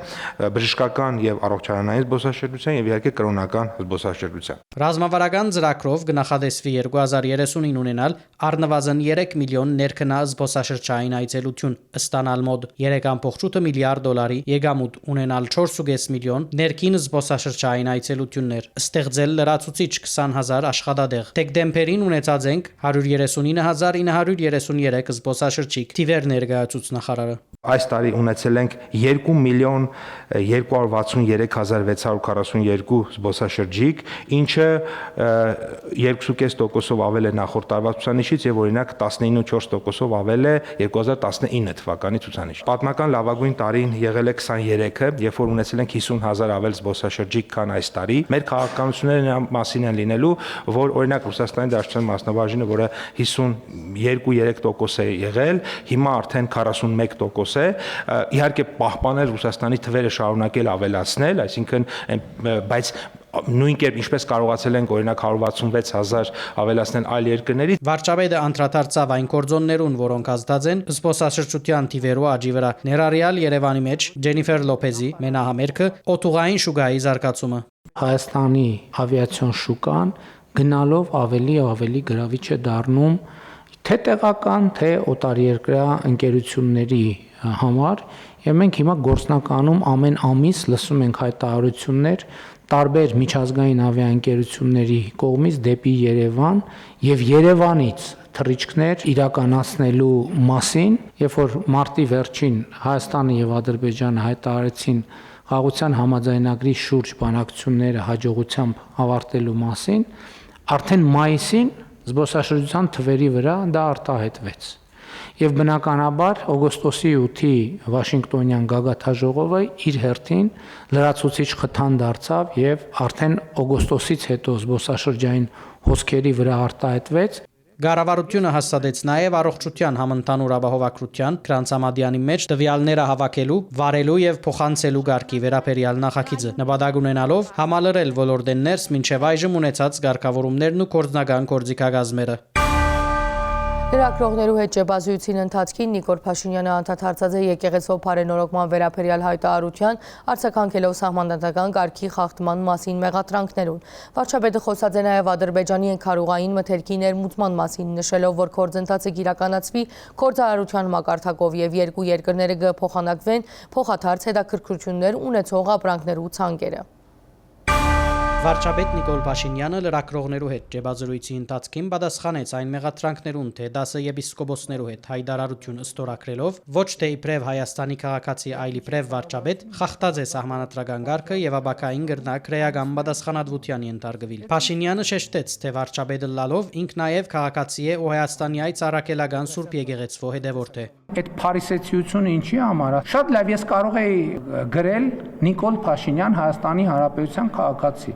բժշկական եւ առողջարանային զբոսաշրջության եւ իհարկե կրոնական զբոսաշրջության։ Ռազմավարական ծրագրով կնախադեсվի 2030-ին ունենալ առնվազն 3 միլիոն ներքնա զբոսաշրջային այցելություն, ստանալ մոտ 3.8 միլիարդ դոլարի եկամուտ, ունենալ 4.5 միլիոն ներքին զբոսաշրջային այցելություններ, ստեղծել լրացուցիչ 20,000 աշխատատեղ։ Դեկտեմբերին ունեցած ենք 139,933 զբոսաշրջիկ, թիվեր ներկայացուց նախարարը։ Այս տարի ունեցել ենք 2 միլիոն 283,642 զբոսաշրջիկ, ինչը 2.5%-ով ավել է նախորդ տարվա ցուցանիշից եւ օրինակ 19.4%-ով ավել է 2019 թվականի ցուցանիշ։ Պատմական լավագույն տարին եղել է 23-ը, երբ որ ունեցել ենք 50,000 ավել զբոսաշրջիկ, քան այս տարի։ Մեր քաղաքականությունները նրա մասին են լինելու, որ օրինակ Ռուսաստանի Դաշնության մասնաբաժինը, որը 52-3% է եղել, հիմա արդեն 41% է, իհարկե պահպանել Ռուսաստանի թվերը շարունակել ավելացնել, այսինքն բայց նույն կերպ ինչպես կարողացել ենք օրինակ 166,000 ավելացնել այլ երկրների։ Վարչապետը անդրադարձավ այն կորձոններուն, որոնք ազդած են զբոսաշրջության թիվերու աճի վրա, ներառյալ Երևանի մեջ Ջենիֆեր Լոփեզի մենահամերգը, օթուղային շուկայի զարգացումը։ Հայաստանի ավիացիոն շուկան գնալով ավելի ու ավելի գրավիչ է դառնում թե տեղական, թե օտարերկրյա ընկերությունների համար, եւ մենք հիմա գործնականում ամեն ամիս լսում ենք հայտարարություններ տարբեր միջազգային ավիաընկերությունների կողմից դեպի Երևան եւ Երևանից թռիչքներ իրականացնելու մասին, երբ որ մարտի վերջին Հայաստանը եւ Ադրբեջանը հայտարարեցին խաղաղության համաձայնագրի շուրջ բանակցությունները հաջողությամբ ավարտելու մասին, արդեն մայիսին զբոսաշրջության թվերի վրա դա արտահայտվեց։ Եվ բնականաբար օգոստոսի 8-ի Վաշինգտոնյան գագաթաժողովը իր հերթին լրացուցիչ խթան դարձավ եւ արդեն օգոստոսից հետո զբոսաշրջային հոսքերի վրա արտահայտվեց։ Կառավարությունը հաստատեց նաև առողջության համընդհանուր ապահովագրության Կրանցամադյանի մեջ տվյալները հավաքելու, վարելու եւ փոխանցելու կարգի վերաբերյալ նախագիծը, նպատակ ունենալով համալրել ոլորտեն ներս մինչև այժմ ունեցած կարգավորումներն ու գործնական գործիքակազմերը։ Լրագրողներու հետ ճեպազույցին ընթացքին Նիկոլ Փաշինյանը անդրադարձած է եկեղեցու բարենորոգման վերաբերյալ հայտարարության, արձագանքելով սահմանադրական կարգի խախտման մասին մեղադրանքներուն։ Վարչապետը խոսած է նաև Ադրբեջանի ենթակառուցային մթերքի ներմուծման մասին, նշելով, որ գործընթացը կիրականացվի գործարարության մակարդակով եւ երկու երկրները կփոխանակվեն փոխադարձ հետաքրքրություններ ունեցող ապրանքներու ցանկերը։ Վարչապետ Նիկոլ Փաշինյանը լրագրողներու հետ ջեբազրույցի ընթացքին պատասխանեց այն մեղադրանքներուն, թե դասը եպիսկոպոսներու հետ հայտարարություն ստորագրելով ոչ թե իբրև Հայաստանի քաղաքացի, այլ իբրև վարչապետ խախտած է սահմանադրական կարգը եւ ապակային գրնա քրեական պատասխանատվության ենթարկվել։ Փաշինյանը շեշտեց, թե վարչապետը լալով ինք նաեւ քաղաքացի է ու Հայաստանի այց առաքելական Սուրբ Եկեղեցվո հետևորդ է։ Այդ փարիսեցիությունը ինչի համար է։ Շատ լավ, ես կարող էի գրել Նիկոլ Փաշինյան Հայաստանի Հանրապետության քաղաքացի։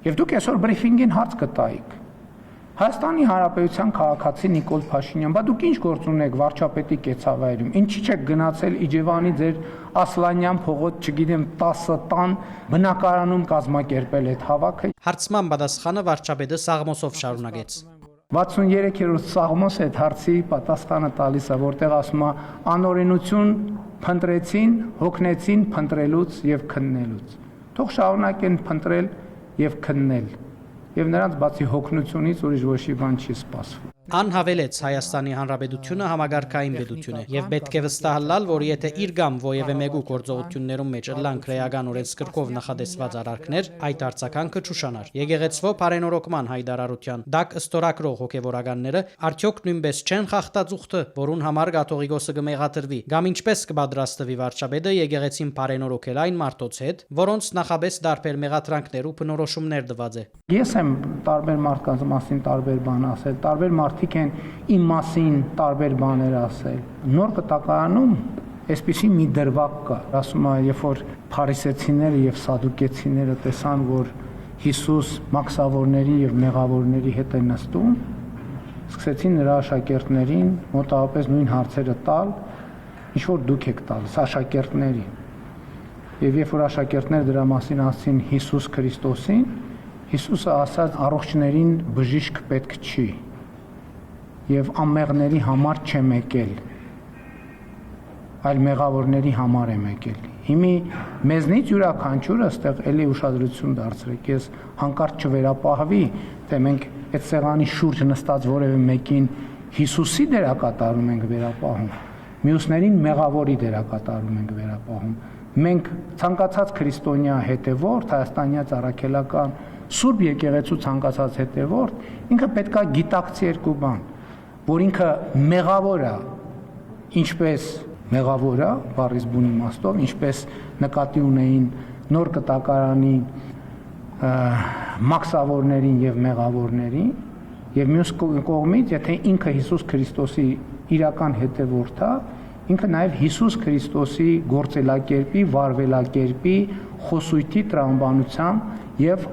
Եվ դուք այսօր բրիֆինգին հարց կտայիք։ Հայաստանի Հանրապետության քաղաքացի Նիկոլ Փաշինյան, բա դուք ինչ գործ ունեք վարչապետի կեցավայրում։ Ինչի՞ չեք գնացել Իջևանի ձեր Ասլանյան փողոց, չգիտեմ, 10 տան բնակարանում կազմակերպել այդ հավաքը։ Հարցման պատասխանը վարչապետը Սաղմոսով շարունակեց։ 63-րդ Սաղմոս այդ հարցի պատասխանը տալիս է, որտեղ ասում է անօրենություն փնտրեցին, հոգնեցին փնտրելուց եւ քննելուց։ Թող շարունակեն փնտրել եւ քննել։ Եվ նրանց բացի հոգնությունից ուրիշ ոչի բան չի սպասվում։ Անհավելեց Հայաստանի Հանրապետությունը համագարկային պետություն է եւ պետք է վստահել, որ եթե իր գամ ովևէ մեկու գործողություններում մեջ ըլլան քրեական օրենսգրքով նախադեсված արարքներ, այդ արձագանքը ճուշանար։ Եկեղեցվո բարենորոգման հայտարարության դակ ըստորակրող հոգեվորականները արդյոք նույնպես չեն խախտած ուխտը, որուն համար կաթողիկոսը կմեղադրվի, կամ ինչպես կպատրաստվի վարչապետը եկեղեցին բարենորոգել այն մարդոց հետ, որոնց նախաբես տարբեր մեղադրանքներ ու բնորոշումներ տված է։ Ես եմ տարբեր մարդկանց մասին տարբեր բան ասել, տարբեր մարդիկ են իմ մասին տարբեր բաներ ասել։ Նոր կտակարանում այսպիսի մի դրվագ կա, ասում է, երբ որ փարիսեցիները եւ սադուկեցիները տեսան, որ Հիսուս մաքսավորների եւ մեղավորների հետ է նստում, սկսեցին նրա աշակերտներին մոտավորապես նույն հարցերը տալ, ինչ որ դուք եք տալիս աշակերտներին։ Եվ երբ որ աշակերտները դրա մասին ասացին Հիսուս Քրիստոսին, Հիսուսը ասաց առողջներին բժիշկ պետք չի եւ անմեղների համար չեմ եկել, այլ մեղավորների համար եմ եկել։ Հիմի մեզնից յուրաքանչյուրը այստեղ էլի ուշադրություն դարձրեք, ես հանկարծ չվերապահվի, թե մենք այդ սեղանի շուրջ նստած որևէ մեկին Հիսուսի դերակատարում ենք վերապահում, մյուսներին մեղավորի դերակատարում ենք վերապահում։ Մենք ցանկացած քրիստոնյա հետևորդ, հայաստանյաց առաքելական Սուրբ Եկեղեցու ցանկացած հետևորդ, ինքը պետքա գիտակցի երկու բան, որ ինքը մեղավոր է, ինչպես մեղավոր է, բառից բուն իմաստով, ինչպես նկատի ունեին նոր կտակարանի մաքսավորներին եւ մեղավորներին, եւ մյուս կողմից, եթե ինքը Հիսուս Քրիստոսի իրական հետևորդ է, ինքը նաև Հիսուս Քրիստոսի գործելակերպի, վարվելակերպի, խոսույթի տրամաբանության եւ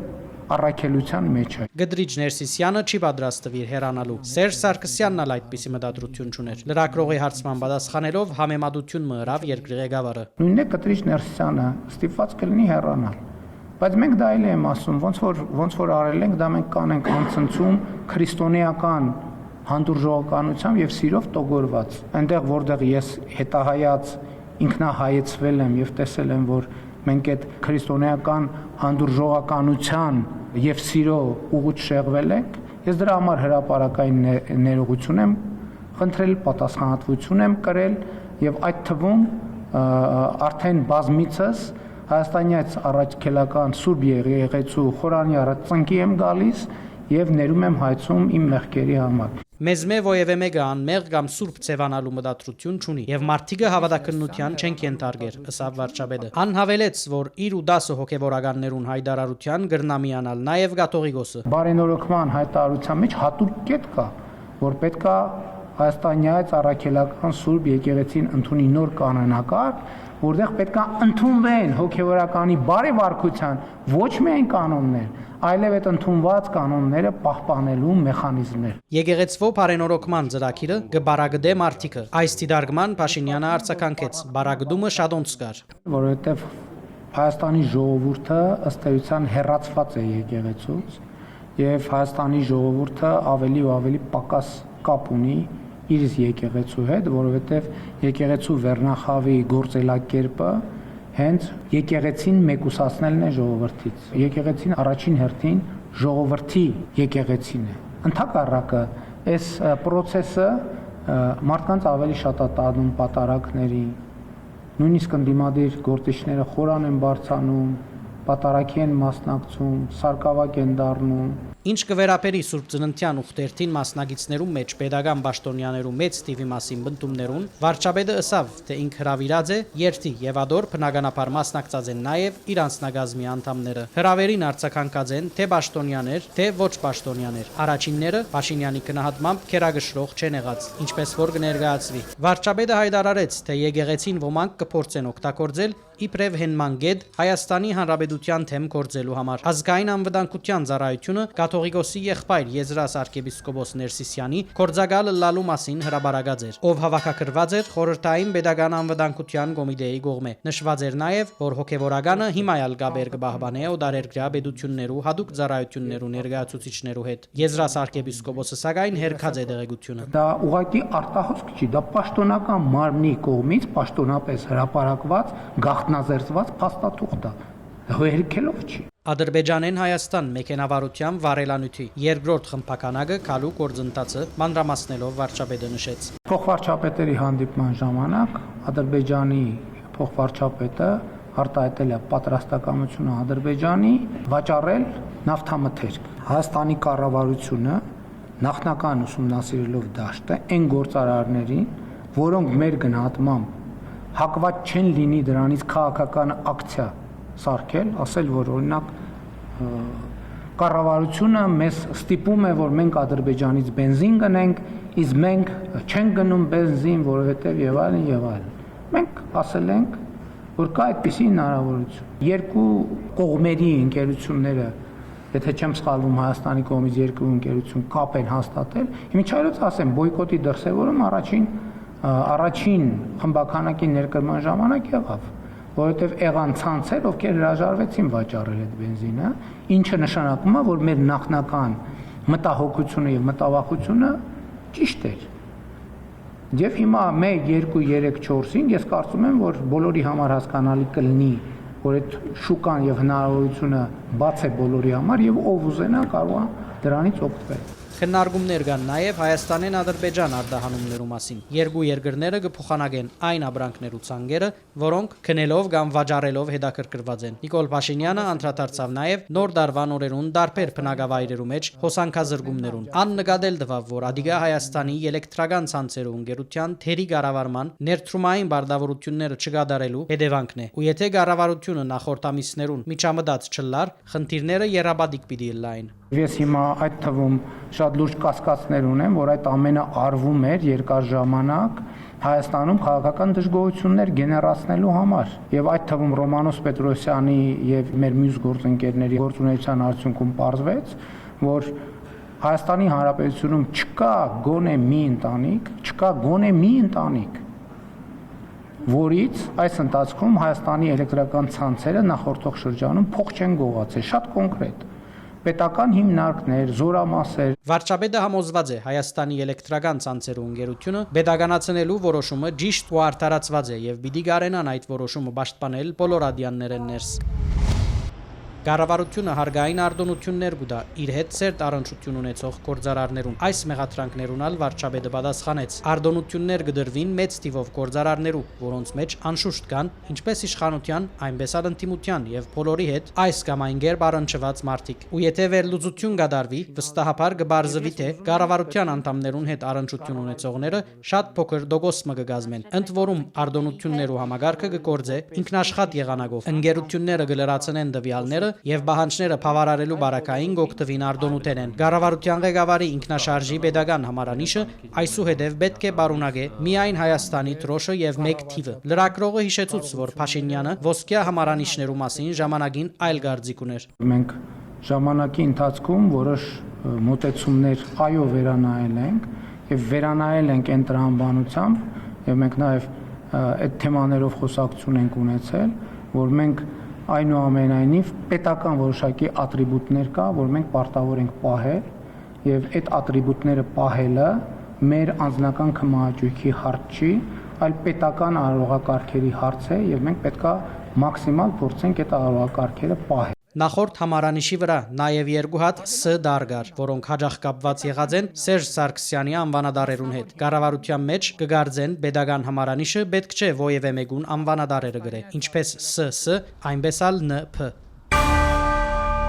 առաքելության մեջ է։ Գդրիչ Ներսիսյանը չի պատրաստվի հեռանալու։ Սերժ Սարգսյանն էլ այդպիսի մտադրություն չուներ։ Լրագրողի հարցման պատասխանելով համեմատություն մըրավ երկրի ղեկավարը։ Նույնն է Գդրիչ Ներսիսյանը ստիպված կլինի հեռանալ։ Բայց մենք դա էլ եմ ասում, ոնց որ արել ենք, դա մենք կանենք անցնցում քրիստոնեական հանդուրժողականությամբ եւ սիրով տոգորված։ Այնտեղ որտեղ ես հետահայաց ինքնահայեցվել եմ եւ տեսել եմ, որ մենք այդ քրիստոնեական հանդուրժողականության եւ սիրո ուղուց շեղվել ենք, ես դրա համար հրապարակային ներողություն եմ խնդրել, պատասխանատվություն եմ կրել եւ այդ թվում արդեն բազմիցս Հայաստանյաց առաքելական Սուրբ Եկեղեցու խորանի առաջ ծնկի եմ գալիս եւ ներում եմ հայցում իմ մեղքերի համար։ Մեզ ովևէ մեկը անմեղ կամ սուրբ ցևանալու մտադրություն չունի եւ մարդիկը հավատակնության չեն կենտարգեր, ըստ վարչապետը։ Անհավելեց, որ իր ու 10 հոգեվորականներուն հայտարարության գրնամիանալ նաեւ կաթողիկոսը։ Բարենորոգման հայտարարության մեջ հատուկ կետ կա, որ պետքա Հայաստանյաց առաքելական Սուրբ Եկեղեցին ընդունի նոր կանոնակարգ, որտեղ պետքա ընդունվեն հոգեվորականի բարեվարկության ոչ միայն կանոններ, այլև այդ ընդունված կանոնները պահպանելու մեխանիզմներ։ Եկեղեցվո բարենորոգման ծրագիրը կբարագդե մարդիկը։ Այս դիդարգման Փաշինյանը արձագանքեց. բարագդումը շատ ոնց կար։ Որովհետև Հայաստանի ժողովուրդը ըստ էության հեռացված է եկեղեցուց եւ Հայաստանի ժողովուրդը ավելի ու ավելի պակաս կապ ունի իր եկեղեցու հետ, որովհետև եկեղեցու վերնախավի գործելակերպը հենց եկեղեցին մեկուսացնելն է ժողովրդից։ Եկեղեցին առաջին հերթին ժողովրդի եկեղեցին է։ Ընդհակառակը այս process-ը մարդկանց ավելի շատ է տանում պատարակների, նույնիսկ ընդդիմադիր գործիչները խորան են բարձանում, պատարագի են մասնակցում, սարկավակ են դառնում։ Ինչ կվերապերի Սուրբ Ծննդյան ուխտերթին մասնագետներու մեջ pedagogan պաշտոնյաներու մեծ թիվի մասին բնդումներուն, վարչապետը ըսավ, թե ինք հրավիրած է երթի եւ ադոր բնականաբար մասնակցած են նաեւ իր անձնագազմի անդամները։ Հրավերին արձագանքած են թե պաշտոնյաներ, թե ոչ պաշտոնյաներ։ Առաջինները Փաշինյանի գնահատմամբ քերագշրող չեն եղած, ինչպես որ կներկայացվի։ Վարչապետը հայտարարեց, թե եկեղեցին ոմանք կփորձեն օգտագործել իբրև հենման գետ Հայաստանի Հանրապետության թեմ գործելու համար։ Ազգային անվտանգության ծառայությունը կաթողիկոսի եղբայր Եզրաս arczepiskopos Ներսիսյանի կորձագալը լալու մասին հրաբարացած էր, ով հավաքագրված էր խորհրդային pedagogan անվտանգության կոմիտեի կողմէ։ Նշված էր նաև, որ հոգևորականը հիմայալ գաբեր կբահբանե օդարերկրյա պետություններու հadoop ծառայություններու ներկայացուցիչներու հետ։ Եզրաս arczepiskopos-ը սակայն հերքած է դեղեցությունը։ Դա ուղղակի արտահոսք չի, դա պաշտոնական մարմնի կողմից պաշտոնապես հրապարակված գաղտնազերծված փաստաթուղթ է։ Հերքելով չի։ Ադրբեջանեն Հայաստան մեքենավարության վարելանյութի երկրորդ խմբականակը քալու գործընթացը մանրամասնելով վարչապետը նշեց։ Փոխվարչապետերի հանդիպման ժամանակ Ադրբեջանի փոխվարչապետը արտահայտել է պատրաստակամությունը Ադրբեջանի վաճառել նավթամթերք։ Հայաստանի կառավարությունը նախնական ուսումնասիրելով դաշտը այն գործարարներին, որոնք մեր գնահատմամբ հակված չեն լինի դրանից քաղաքական ակցիա սարքել, ասել, որ օրինակ կառավարությունը մեզ ստիպում է, որ մենք Ադրբեջանից բենզին գնենք, իսկ մենք չենք գնում բենզին, որովհետև եւ այլն եւ այլն։ Մենք ասել ենք, որ կա այդպիսի հնարավորություն։ Երկու կողմերի ընկերությունները, եթե չեմ սխալվում, Հայաստանի կողմից երկու ընկերություն կապ են հաստատել, միջայլոց ասեմ, բոյկոտի դրսևորում առաջին խմբականակի ներկրման ժամանակ եղավ, որովհետև եղան ցանցեր, ովքեր հրաժարվեցին վաճառել այդ բենզինը, ինչը նշանակում է, որ մեր նախնական մտահոգությունը եւ մտավախությունը ճիշտ էր։ Եվ հիմա 1, 2, 3, 4-ին ես կարծում եմ, որ բոլորի համար հասկանալի կլինի, որ այդ շուկան եւ հնարավորությունը բաց է բոլորի համար եւ ով ուզենա կարող է դրանից օգտվել։ Քննարկումներ կան նաև Հայաստանեն Ադրբեջան արտահանումներու մասին։ Երկու երկրները կփոխանակեն այն ապրանքներու ցանկերը, որոնք քնելով կամ վաճառելով հետաքրքրված են։ Նիկոլ Փաշինյանը անդրադարձավ նաև նոր դարվան օրերուն դարբեր բնակավայրերու մեջ հոսանքազրկումներուն։ Աննկատել տվավ, որ Ադիգա Հայաստանի էլեկտրական ցանցերու ընկերության թերի կառավարման ներդրումային բարդավորությունները չկատարելու հետևանքն է։ Ու եթե կառավարությունը նախորդ ամիսներուն միջամտած չլար, խնդիրները երաբադիկ պիտի լայն։ Ես հիմա այդ թվում շատ լուրջ կասկածներ ունեմ, որ այդ ամենը արվում էր երկար ժամանակ Հայաստանում քաղաքական դժգոհություններ գեներացնելու համար։ Եվ այդ թվում Ռոմանոս Պետրոսյանի եւ մեր մյուս գործընկերների գործունեության արդյունքում պարզվեց, որ Հայաստանի Հանրապետությունում չկա գոնե մի ընտանիք, որից այս ընթացքում Հայաստանի էլեկտրական ցանցերը նախորդող շրջանում փող չեն գողացել, շատ կոնկրետ։ Պետական հիմնարկներ, զորամասեր։ Վարչապետը համոզված է Հայաստանի էլեկտրական ցանցերու ընկերությունը բեդագանացնելու որոշումը ճիշտ ու արդարացված է եւ պիտի գարենան այդ որոշումը պաշտպանել բոլոր ադյաններեն ներս։ Կառավարությունը հարգային արտոնություններ կուտա իր հետ ծերտ առնչություն ունեցող գործարարներուն։ Այս մեղադրանքներուն ալ վարչապետը պատասխանեց։ Արտոնություններ կդրվին մեծ թիվով գործարարներու, որոնց մեջ անշուշտ կան ինչպես իշխանության, այնպես էլ ընդդիմության եւ բոլորի հետ այս կամ այն կերպ առնչված մարդիկ։ Ու եթե վերլուծություն կդարվի, վստահաբար կբարձվի թե կառավարության անդամներուն հետ առնչություն ունեցողները շատ փոքր դոգոսմը կգազմեն։ Ընդ որում արտոնություններու համագարկը կգործե ինքնաշխատ եղանակով։ Ընկերությունները կլրացնեն դվյալները եւ բահանջները բավարարելու բարակային գոկտվին արտոնուտեն են։ Կառավարության ղեկավարի ինքնաշարժի pedagogan համարանիշը այսուհետև պետք է բարունակե միայն Հայաստանի դրոշը եւ մեկ թիվը։ Լրագրողը հիշեցուց, որ Փաշինյանը ոսկյա համարանիշներու մասին ժամանակին այլ գարձիկ ուներ։ Մենք ժամանակի ընթացքում որոշ մոտեցումներ վերանայել ենք եւ վերանայել ենք այն տրամաբանությամբ եւ մենք նաեւ այդ թեմաներով խոսակցություն ենք ունեցել, որ մենք այնուամենայնիվ պետական որոշակի ատրիբուտներ կա, որ մենք պարտավոր ենք պահել եւ այդ ատրիբուտները պահելը մեր անձնական քմահաճույքի հարց չի, այլ պետական արարողակարգերի հարց է եւ մենք պետքա մաքսիմալ փորձենք այդ արարողակարգերը պահել։ Նախորդ համարանիշի վրա նաև երկու հատ Ս դար կար, որոնք հաջող կապված եղած են Սերժ Սարգսյանի անվանադարերուն հետ։ Կառավարության մեջ կգարձեն pedagogan համարանիշը պետք չէ ովևէ մեկուն անվանադարերը գրե, ինչպես ՍՍ, այնպես էլ ՆՓ։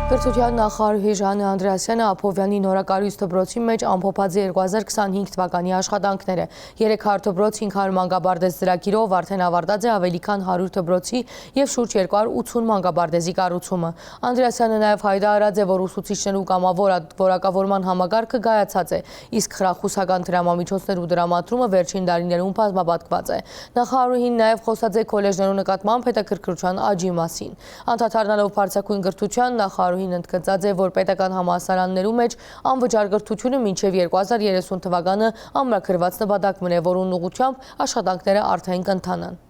Կրթության նախարարուհի Ժաննե Անդրեասյանը Ափովյանի նորակառույց դպրոցի մեջ ամփոփած է 2025 թվականի աշխատանքները։ 300 դպրոց 500 մանկաբարձ ծրագիրով արդեն ավարտած է ավելի քան 100 դպրոցի եւ շուրջ 280 մանկաբարձի կառուցումը։ Անդրեասյանը նաեւ հայտարարած է, որ ուսուցիչներու կամավոր որակավորման համագարկը կայացած է, իսկ խրախուսական դրամամիջոցներու դրամատրումը վերջին տարիներում բազմապատկված է։ Նախարարուհին նաեւ խոսած է քոլեջներու նկատմամբ հետաքրքրության աճի մասին։ Անդրադառնալով բարձրագույն կրթության նախարարուհին ընդգծած է, որ պետական համալսարաններու մեջ անվճար կրթությունը մինչև 2030 թվականը ամրագրված նպատակ մնե, որուն ուղղությամբ աշխատանքները արդեն կընթանան։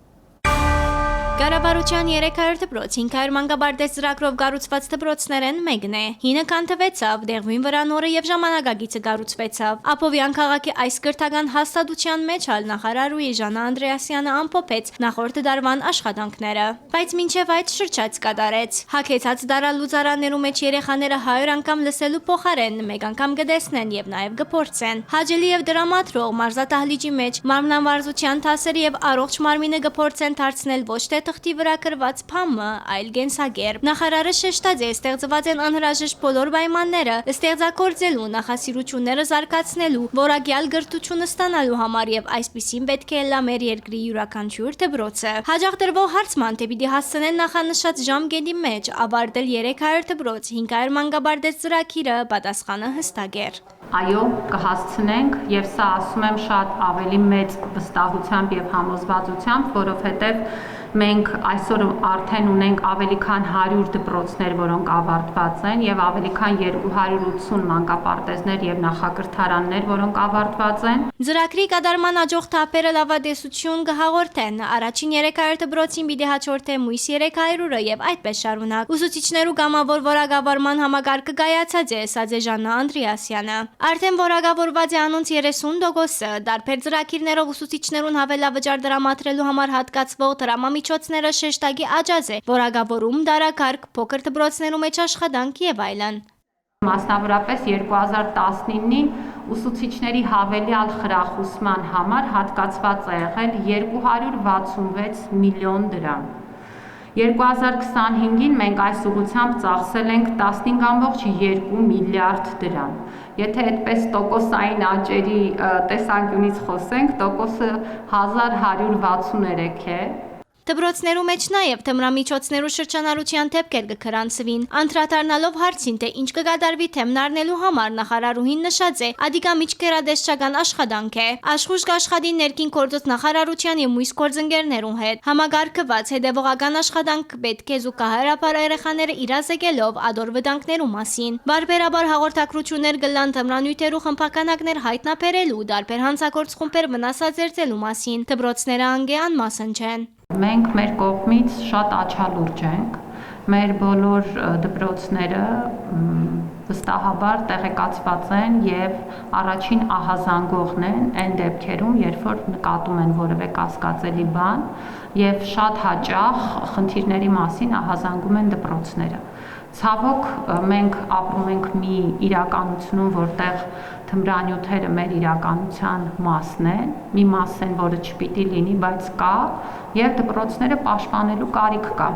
Կառավարության 300 դպրոց 500 մանկաբարձ ծրագրով կառուցված դպրոցներն մեկն է։ Հինը քանթվեցավ, դեղվին վրա նորը եւ ժամանակագիծը կառուցվեցավ։ Ափովյան քաղաքի այս կրթական հաստատության մեջ ալ նախարարուհի Ժաննե Անդրեասյանը ամփոփեց նախորդ դարվան աշխատանքները, բայց մինչև այդ շրջած կատարեց։ Հագեցած դարալուծարաններու մեջ երեխաները 100 անգամ լսելու փոխարեն մեկ անգամ կտեսնեն եւ նաեւ կփորձեն։ Հաջելի եւ դրամատրող մարզադահլիճի մեջ մարմնամարզության դասերը եւ առողջ մարմինը կփորձեն դարձնել ոչ թե թղթի վրա գրված փամը, այլ կենսագերբ։ Նախարարը շեշտած է, ստեղծված են անհրաժեշտ բոլոր պայմանները ստեղծագործելու, նախասիրությունները զարգացնելու, որակյալ կրթությունը ստանալու համար եւ այսպիսին պետք է լա մեր երկրի յուրաքանչյուր դպրոցը։ Հաջող դրվող հարցման թե պիտի հասցնեն նախանշած ժամկետի մեջ ավարտել 300 դպրոց 500 մանկաբարձ ծրագիրը, պատասխանը հստակ էր։ Այո, կհասցնենք եւ սա ասում եմ շատ ավելի մեծ վստահությամբ եւ համոզվածությամբ, որովհետեւ մենք այսօր արդեն ունենք ավելի քան 100 դպրոցներ, որոնք ավարտված են եւ ավելի քան 280 մանկապարտեզներ եւ նախակրթարաններ, որոնք ավարտված են։ Ծրագրի կատարման աջող թափերը լավադեսություն կհաղորդեն։ Առաջին 300 դպրոցին պիտի հաջորդե մյուս 300-ը եւ այդպես շարունակ։ Ուսուցիչներու կամավոր որակավորման համագարկը կայացած է, ասաց է Ժաննե Անդրեասյանը։ Արդեն որակավորված է անոնց 30%-ը, դարբեր ծրագիրներով ուսուցիչներուն հավելավճար դրամատրելու համար հատկացվող դրամամիջոցները շեշտակի աճած է, որակավորում, դարակարգ, փոքր դպրոցներու մեջ աշխատանք եւ այլն։ Մասնավորապես 2019-ին ուսուցիչների հավելյալ խրախուսման համար հատկացված է եղել 266 միլիոն դրամ։ 2025-ին մենք այս ուղղությամբ ծախսել ենք 15.2 միլիարդ դրամ։ Եթե այդպես տոկոսային աճերի տեսանկյունից խոսենք, տոկոսը 1163 է։ Դպրոցներու մեջ նաև թմրամիջոցներու շրջանառության դեպքեր կգրանցվին։ Անդրադառնալով հարցին, թե ինչ կկատարվի թեմն առնելու համար, նախարարուհին նշած է, ադիկա միջկերադեսչական աշխատանք է։ Աշխուժ կաշխատի ներքին գործոց նախարարության եւ մյուս գործընկերներու հետ։ Համագարկված հետևողական աշխատանք պետք է զուգահեռաբար երեխաները իրազեկելով ադոր վտանգներու մասին։ Բարբերաբար հաղորդակցություններ կլան թմրանյութերու խմբականակներ հայտնաբերելու, դարբեր հանցագործ խումբեր վնասազերծելու մասին։ Դպրոցները անգե անմասն չեն։ Մենք մեր կողմից շատ աչալուրջ ենք, մեր բոլոր դպրոցները վստահաբար տեղեկացված են եւ առաջին ահազանգողն են այն դեպքերում, երբ որ նկատում են որևէ կասկածելի բան եւ շատ հաճախ խնդիրների մասին ահազանգում են դպրոցները։ Ցավոք մենք ապրում ենք մի իրականությունում, որտեղ թմրանյութերը մեր իրականության մասն են, մի մաս են, որը չպիտի լինի, բայց կա եւ դպրոցները պաշտպանելու կարիք կա։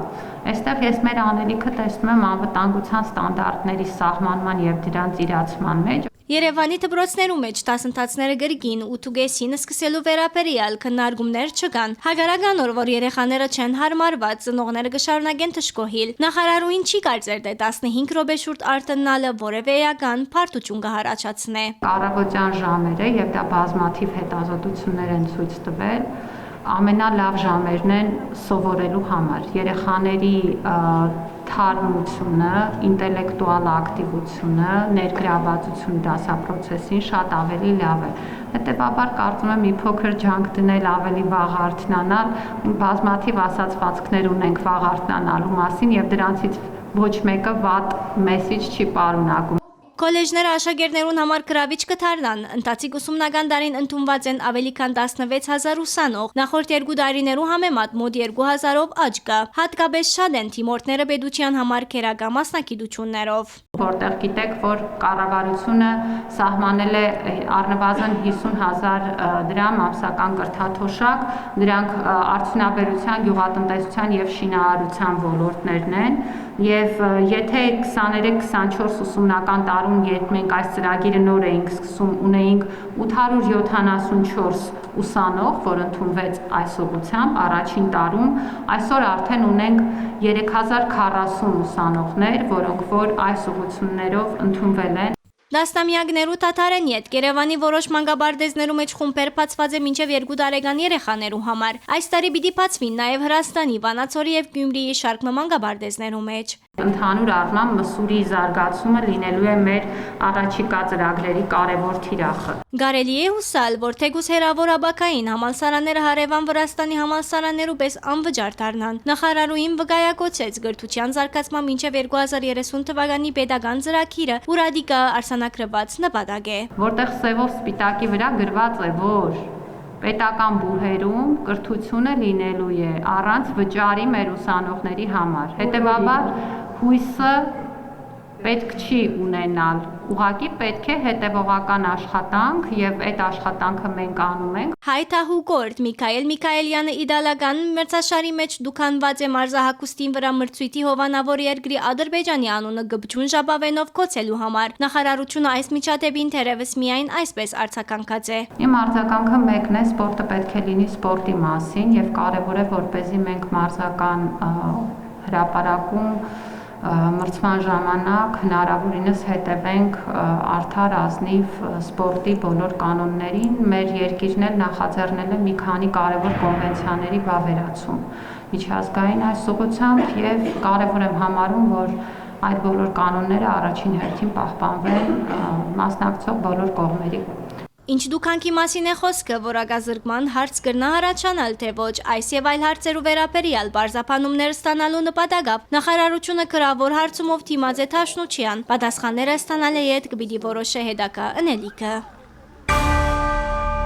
Այստեղ ես մեր անելիքը տեսնում եմ անվտանգության ստանդարտների սահմանման եւ դրանց իրացման մեջ։ Երևանի դպրոցներու մեջ դասընթացները գրգին 8-ին սկսելու վերաբերյալ քննարկումներ չկան։ Հակառակն որ երեխաները չեն հարմարված, ծնողները կշարունակեն թշկոհիլ։ Նախարարուհին չի կարծեր, թե 15 րոպե շուրջ արտընալը որևէ էական բարդություն կհառաջացնե։ Առավոտյան ժամերը եւ դա բազմաթիվ հետազոտություններ են ցույց տվել, ամենալավ ժամերն են սովորելու համար։ Երեխաների թարմությունը, ինտելեկտուալ ակտիվությունը, ներգրավվածությունը դասապրոցեսին շատ ավելի լավ է։ Հետևաբար կարծում եմ մի փոքր ջանք դնել ավելի վաղ արթնանալ, բազմաթիվ ասացվածքներ ունենք վաղ արթնանալու մասին եւ դրանցից ոչ մեկը վատ մեսեջ չի պարունակում։ Քոլեջները աշակերտներուն համար գրավիչ կդառնան։ Ընթացիկ ուսումնական տարին ընդունված են ավելի քան 16000 ուսանող։ Նախորդ 2 տարիներու համեմատ մոտ 2000-ով աճ կա։ Հատկապես շատ են թիմորդները պետության համար քերակա մասնակցություններով։ Որտեղ գիտեք, որ կառավարությունը սահմանել է առնվազն 50,000 դրամ ամսական կրթաթոշակ, դրանք արդյունաբերության, գյուղատնտեսության եւ շինարարության ոլորտներն են։ Եվ եթե 23-24 ուսումնական տարում, երբ մենք այս ծրագիրը նոր էինք սկսում, ունեինք 874 ուսանող, որ ընդունվեց այս ուղղությամբ առաջին տարում, այսօր արդեն ունենք 3040 ուսանողներ, որոնք որ այս ուղղություններով ընդունվել են։ Դասնամյակներու Թաթարեն յետ Երևանի որոշ մանկաբարձերու մեջ խումբեր բացված է մինչև 2 տարեկան երեխաներու համար։ Այս տարի պիտի բացվին նաև Հրաստանի, Վանաձորի եւ Գյումրիի շարք մանկաբարձերու մեջ։ Ընդհանուր առմամբ մսուրի զարգացումը լինելու է մեր առաջիկա ծրագրերի կարևոր թիրախը։ Կարելի է հուսալ, որ թեկուզ հերավորաբակային համալսարանները հարևան Վրաստանի համալսարաններու պես անվճար դառնան։ Նախարարուին վկայակոչեց գրթության զարգացման մինչև 2030 թվականի պետական ծրագիրը, ուր ադիկա արձանագրված նպատակ է։ Որտեղ սևով սպիտակի վրա գրված է, որ պետական բուհերում կրթությունը լինելու է առանց վճարի մեր ուսանողների համար։ Հետևաբար հույսը պետք չի ունենալ, ուղղակի պետք է հետևողական աշխատանք եւ այդ աշխատանքը մենք անում ենք։ Հայտահուգորդ Միքայել Միքայելյանը իդալական մրցաշարի մեջ դուքանված է մարզահակուստին վրա մրցույթի հովանավոր երկրի Ադրբեջանի անունը գբջուն ժապավենով կոչելու համար։ Նախարարությունը այս միջադեպին թերևս միայն այսպես արձագանքած է։ Իմ արձագանքը մեկն է, սպորտը պետք է լինի սպորտի մասին եւ կարեւոր է որպեսզի մենք մարզական հրապարակում մրցման ժամանակ հնարավորինս հետևենք արդար ազնիվ սպորտի բոլոր կանոններին։ Մեր երկիրն էլ նախաձեռնել է մի քանի կարևոր կոնվենցիաների վավերացում միջազգային այս ուղղությամբ եւ կարևոր եմ համարում, որ այդ բոլոր կանոնները առաջին հերթին պահպանվեն մասնակցող բոլոր կողմերի։ Ինչ դուքանքի մասին է խոսքը, որակազրկման հարց կրնա առաջանալ, թե ոչ, այս եւ այլ հարցերու վերաբերյալ բարձրապանումներ ստանալու նպատակով նախարարությունը գրավոր հարցումով դիմաց է Թաշնուչյան, պատասխանները ստանալ է յետ կպիտի որոշե հետագա ընելիքը։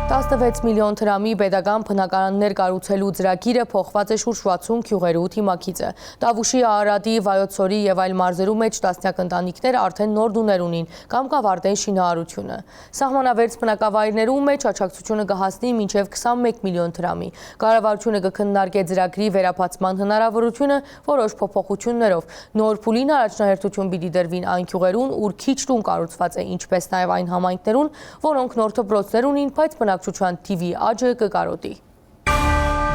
16 միլիոն դրամի պետական բնակարաններ կառուցելու ծրագիրը փոխված է շուրջ 60 գյուղերու թիմակիցը։ Տավուշի, Արարատի, Վայոց ձորի եւ այլ մարզերու մեջ տասնյակ ընտանիքներ արդեն նոր տուներ ունին կամ կավարտեն շինարարությունը։ Սահմանավերց բնակավայրներու մեջ աջակցությունը կհասնի մինչև 21 միլիոն դրամի։ Կառավարությունը կքննարկի ծրագրի վերաբացման հնարավորությունը որոշ փոփոխություններով։ Նոր փուլին առաջնահերթություն պիտի դրվին այն գյուղերուն, ուր քիչ տուն կառուցված է, ինչպես նաեւ այն համայնքներուն, որոնք նոր դպրոցներ ունին, բայց բնակչության թիվի աճը կկարոտի։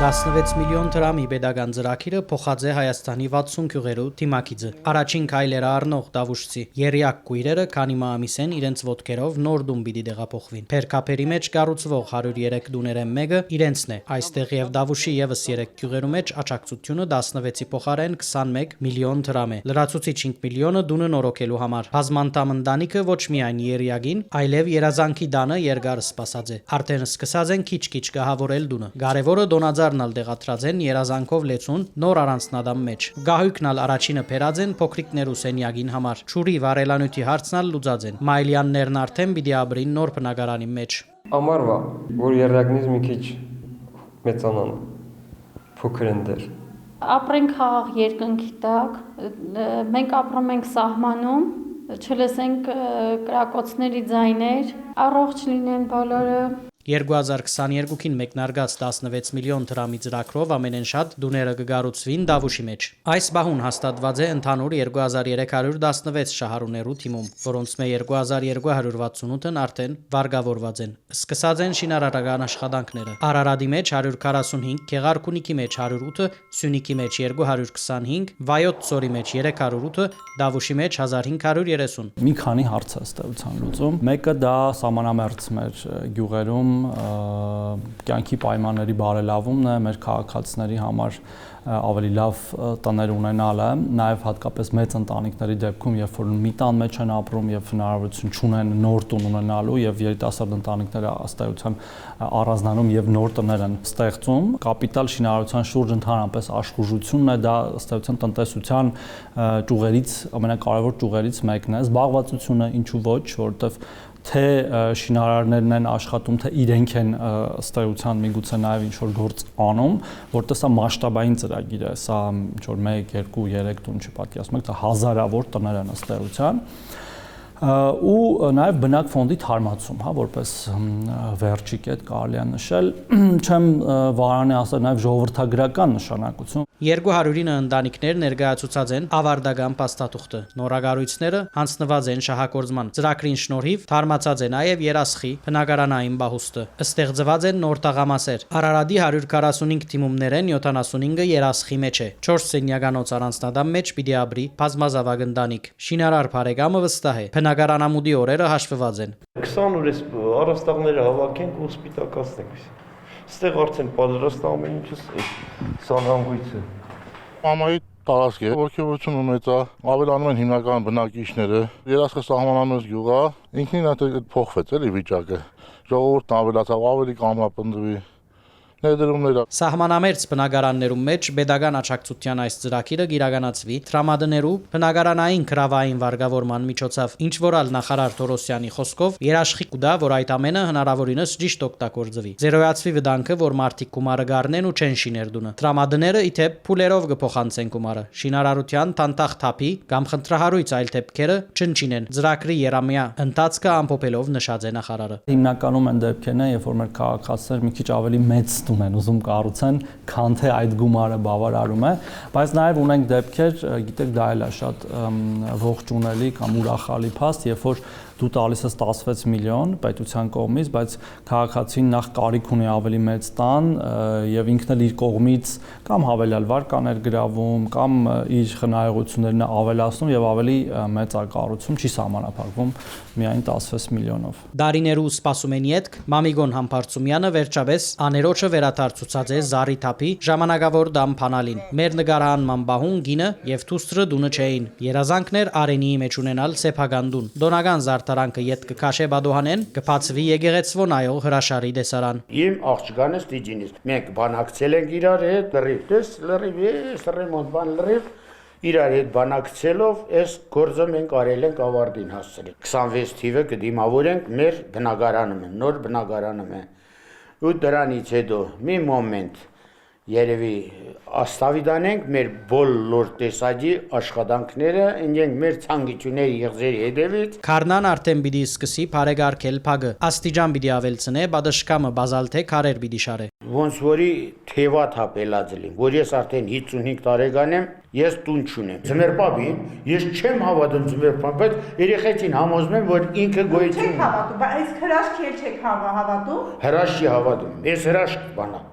16 միլիոն դրամի պետական ծրագիրը փոխած է Հայաստանի 60 գյուղերու թիմակիցը։ Առաջին քայլերը առնող Տավուշցի երիակ քույրերը քանի ամիս են իրենց ոտքերով նոր դում պիտի տեղափոխվին։ Փերքապերի մեջ կառուցվող 103 դուներեն մեկը իրենցն է։ Այստեղ եւ Տավուշի եւս 3 գյուղերու մեջ աջակցությունը 16-ի փոխարեն 21 միլիոն դրամ է։ Լրացուցիչ 5 միլիոնը դունը նորոգելու համար։ Բազմանդամ ընտանիքը ոչ միայն երիակին, այլև երազանքի դանը երկար սպասած է։ Արդեն սկսած են քիչ-քիչ գահավորել դունը։ Կարևորը դոնաձար դեղատրած են երազանքով լեցուն նոր առանձնադամ մեջ։ Գահույքն ալ առաջինը փերած են փոքրիկներու սենյակին համար։ Չուրի վարելանյութի հարցն ալ լուծած են։ Մայլյաններն արդեն պիտի ապրին նոր բնակարանի մեջ։ Ամառվա, որ երրակնից մի քիչ մեծանան, փոքր են դեր։ Ապրենք խաղաղ երկնքի տակ, մենք ապրում ենք սահմանում, չլսենք կրակոցների ձայներ, առողջ լինեն բոլորը։ 2022-ին մեկնարկած 16 միլիոն դրամի ծրագրով ամենեն շատ դուները կգառուցվին Դավուշի մեջ։ Այս բահուն հաստատված է ընդհանուր 2316 շահառուներու թիմում, որոնց մե 2268-ն արդեն վարգավորված են։ Սկսած են շինարարական աշխատանքները։ Արարատի մեջ 145, Գեղարքունիքի մեջ 108, Սյունիքի մեջ 225, Վայոց ձորի մեջ 308, Դավուշի մեջ 1530։ Մի քանի հարց է ստեղծան լուծում։ Մեկը դա սահմանամերձ մեր գյուղերում կյանքի պայմանների բարելավումն է, մեր քաղաքացիների համար ավելի լավ տներ ունենալը, նաև հատկապես մեծ ընտանիքների դեպքում, երբ որ մի տան մեջ են ապրում եւ հնարավորություն չունեն նոր տուն ունենալու եւ երիտասարդ ընտանիքները ըստ էության առանձնանում եւ նոր տներ են ստեղծում, կապիտալ շինարարության շուրջ ընդհանրապես աշխուժությունն է, դա ըստ էության տնտեսության ճյուղերից ամենակարևոր ճյուղերից մեկն է, զբաղվածությունը ինչու ոչ, որովհետեւ թե շինարարներն են աշխատում, թե իրենք են ըստ էության միգուցե նաև ինչ-որ գործ անում, որտեղ սա մասշտաբային ծրագիր է, սա ինչ-որ 1, 2, 3 տուն չպատկերացնենք, դա հազարավոր տներ են ըստ էության։ ու նաև բնակ ֆոնդի թարմացում, հա, որպես վերջի կետ կարելի է նշել, չեմ վարանի ասել նաև ժողովրդագրական նշանակություն։ 209 ընտանիքներ ներկայացուցած են ավարտական փաստաթուղթը։ Նորագարույցները հանձնված են շահագործման ծրագրին շնորհիվ, թարմացած է նաև երասխի բնակարանային բահուստը։ Ստեղծված են նոր տաղամասեր։ Արարատի 145 թիմումներ են, 75-ը երասխի մեջ է։ 4 սենյականոց առանձնատան մեջ պիտի ապրի բազմազավակ ընտանիք։ Շինարար բարեկամը վստահ է, բնակարանամուտի օրերը հաշվված են։ 20 օր էս առաստաղները հավաքենք ու սպիտակացնենք։ Ստեղ արդեն պատրաստ ամեն ինչը սանհանգույցը։ Մամայի տարածք է, ողջունությունը մեծ է, ավելանում են հիմնական բնակիչները։ Երասխը սահմանամերձ գյուղ է, ինքնին այդ փոխվեց էլի վիճակը։ Ժողովուրդն ավելացավ, ավելի կամապնդվի։ Ներդրումները Սահմանամերձ բնակարաններում մեջ pedagogan աջակցության այս ծրագիրը գիրականացվի տրամադրներու բնակարանային քրավային վարկավորման միջոցով ինչ որալ նախարար Թորոսյանի խոսքով երաշխիք կուտա որ այդ ամենը հնարավորինս ճիշտ օգտագործվի զերոյացվի վտանգը որ մարդիկ գումարը գարնեն ու չեն շիներ դունը տրամադրները իթեպ փուլերով կփոխանցեն գումարը շինարարության տանտախ թափի կամ խնդրահարույց այլ դեպքերը չնչինեն ծրագրի երամյա ընթացքը ամփոփելով նշած է նախարարը հիմնականում են դեպքերն երբ որ մեր քաղաքացիներ մի քիչ ավելի մեծ են ուզում կառուցեն, քան թե այդ գումարը բավարարում է, բայց նաև ունենք դեպքեր, գիտեք, դա էլ է շատ ողջունելի կամ ուրախալի փաստ, երբ որ դու տալիս ես 16 միլիոն պետության կողմից, բայց քաղաքացին նախ կարիք ունի ավելի մեծ տան եւ ինքն էլ իր կողմից կամ հավելյալ վարկաներ գրավում կամ իր խնայողություններն ավելացնում եւ ավելի մեծ արկառուցում չի սահմանափակվում միայն 16 միլիոնով։ Դարիներու սպասում են յետք Մամիգոն Համբարձումյանը վերջապես աներոջը վերաթարցուցած է Զարի թափի ժամանակավոր դամ փանալին։ Մեր նկարահանման բահուն գինը եւ թուստրը դունը չէին։ Երազանքներ Արենիի մեջ ունենալ սեփական դուն։ Դոնական զարդարանքը յետ կքաշե բադոհանեն կփածվի եկեղեցվո նայող հրաշարի դեսարան։ Իմ աղջկանս դիջինից մենք բանակցել ենք իրար հետ լրիվ իրար հետ բանակցելով այս գործը մենք արել ենք ավարտին հասցրել 26 թիվը կդիմավորենք մեր բնակարանում նոր բնակարանում է ու դրանից հետո մի մոմենտ երևի աստավիդանենք մեր բոլոր տեսակի աշխատանքները ընկենք մեր ցանկությունների եղձերի հետևից Քարնան արդեն պիտի սկսի բարեգարկել փագը աստիճան պիտի ավելցնե բադշկամը բազալթե քարեր պիտի շարե ոնց որի թեվա թափելած լինի որ ես արդեն 55 տարեկան եմ ես տուն չունեմ ձմերպաբի ես չեմ հավատում ձմերպան բայց երեխեքին համոզում եմ որ ինքը գոյություն ունի հավատում բայց հրաշք էլ չեք հավատում հրաշքի հավատում ես հրաշք բանա